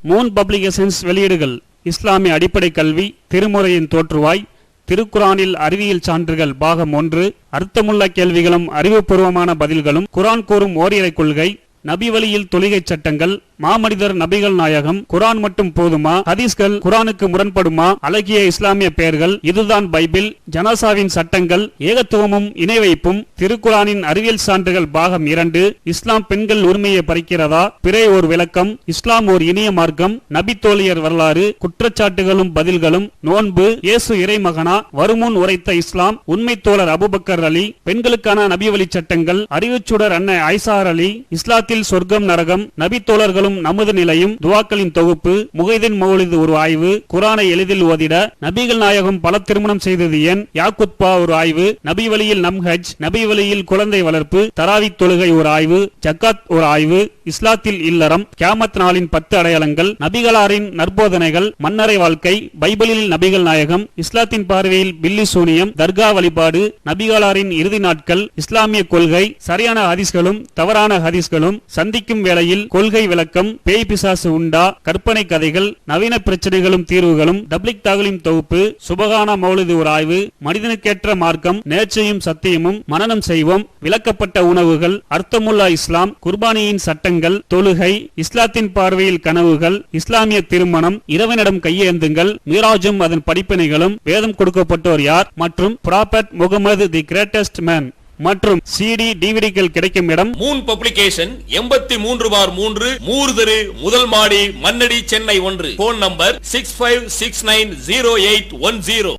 மூன் பப்ளிகேஷன்ஸ் வெளியீடுகள்: இஸ்லாமிய அடிப்படை கல்வி, திருமுறையின் தோற்றுவாய், திருக்குரானில் அறிவியல் சான்றுகள் பாகம் 1, அர்த்தமுள்ள கேள்விகளும் அறிவுபூர்வமான பதில்களும், குரான் கூறும் ஓரிரை கொள்கை, நபி வழியில் தொழுகை சட்டங்கள், மாமனிதர் நபிகள் நாயகம், குரான் மட்டும் போதுமா, ஹதீஸ்கள் குரானுக்கு முரண்படுமா, அழகிய இஸ்லாமிய பெயர்கள், இதுதான் பைபிள், ஜனாசாவின் சட்டங்கள், ஏகத்துவமும் இணை வைப்பும், திருக்குரானின் அறிவியல் சான்றுகள் பாகம் 2, இஸ்லாம் பெண்கள் உரிமையை பறிக்கிறதா, பிறை ஓர் விளக்கம், இஸ்லாம் ஓர் இனிய மார்க்கம், நபி தோழியர் வரலாறு, குற்றச்சாட்டுகளும் பதில்களும், நோன்பு, இயேசு இறைமகனா, வருமுன் உரைத்த இஸ்லாம், உண்மை தோழர் அபுபக்கர் அலி, பெண்களுக்கான நபி வழி சட்டங்கள், அறிவுச்சுடர் அன்னை ஐசார் அலி, இஸ்லாத்தில் சொர்க்கம் நரகம், நபி தோழர்களும் நமது நிலையும், துவாக்களின் தொகுப்பு, முகைதீன் மௌலிது ஒரு ஆய்வு, குரானை எளிதில் ஓதிட, நபிகள் நாயகம் பல திருமணம் செய்தது ஏன், யாக்குத்பா ஒரு ஆய்வு, நபி வழியில் நம்ஹஜ், நபி வழியில் குழந்தை வளர்ப்பு, தராவி தொழுகை ஒரு ஆய்வு, ஜக்காத் ஒரு ஆய்வு, இஸ்லாத்தில் இல்லறம், கியாமத் நாளின் 10 அடையாளங்கள், நபிகளாரின் நற்போதனைகள், மன்னரை வாழ்க்கை, பைபிளில் நபிகள் நாயகம், இஸ்லாத்தின் பார்வையில் பில்லி சூனியம், தர்கா வழிபாடு, நபிகளாரின் இறுதி நாட்கள், இஸ்லாமிய கொள்கை, சரியான ஹதீஸ்களும் தவறான ஹதீஸ்களும், சந்திக்கும் வேளையில் கொள்கை விளக்கம், மார்க்கம், பேய் பிசாசு உண்டா, கற்பனை கதைகள், நவீன பிரச்சனைகளும் தீர்வுகளும், தப்லிக் தாகலிம் தொகுப்பு, சுபகானா மௌலிது ஒரு ஆய்வு, மனிதனுக்கேற்ற மார்க்கம், நேர்ச்சையும் சத்தியமும், மனனம் செய்வோம், விளக்கப்பட்ட உணவுகள், அர்த்தமுல்லா இஸ்லாம், குர்பானியின் சட்டங்கள், தொழுகை, இஸ்லாத்தின் பார்வையில் கனவுகள், இஸ்லாமிய திருமணம், இறைவனிடம் கையேந்துங்கள், மீராஜும் அதன் படிப்பினைகளும், வேதம் கொடுக்கப்பட்டோர் யார் மற்றும் prophet Mohammed the greatest man மற்றும் CD டிவிடிகள் கிடைக்கும் இடம் மூன் பப்ளிகேஷன் 83/3 மூர் தெரு, முதல் மாடி, மண்ணடி, சென்னை 1. Phone number 65690810.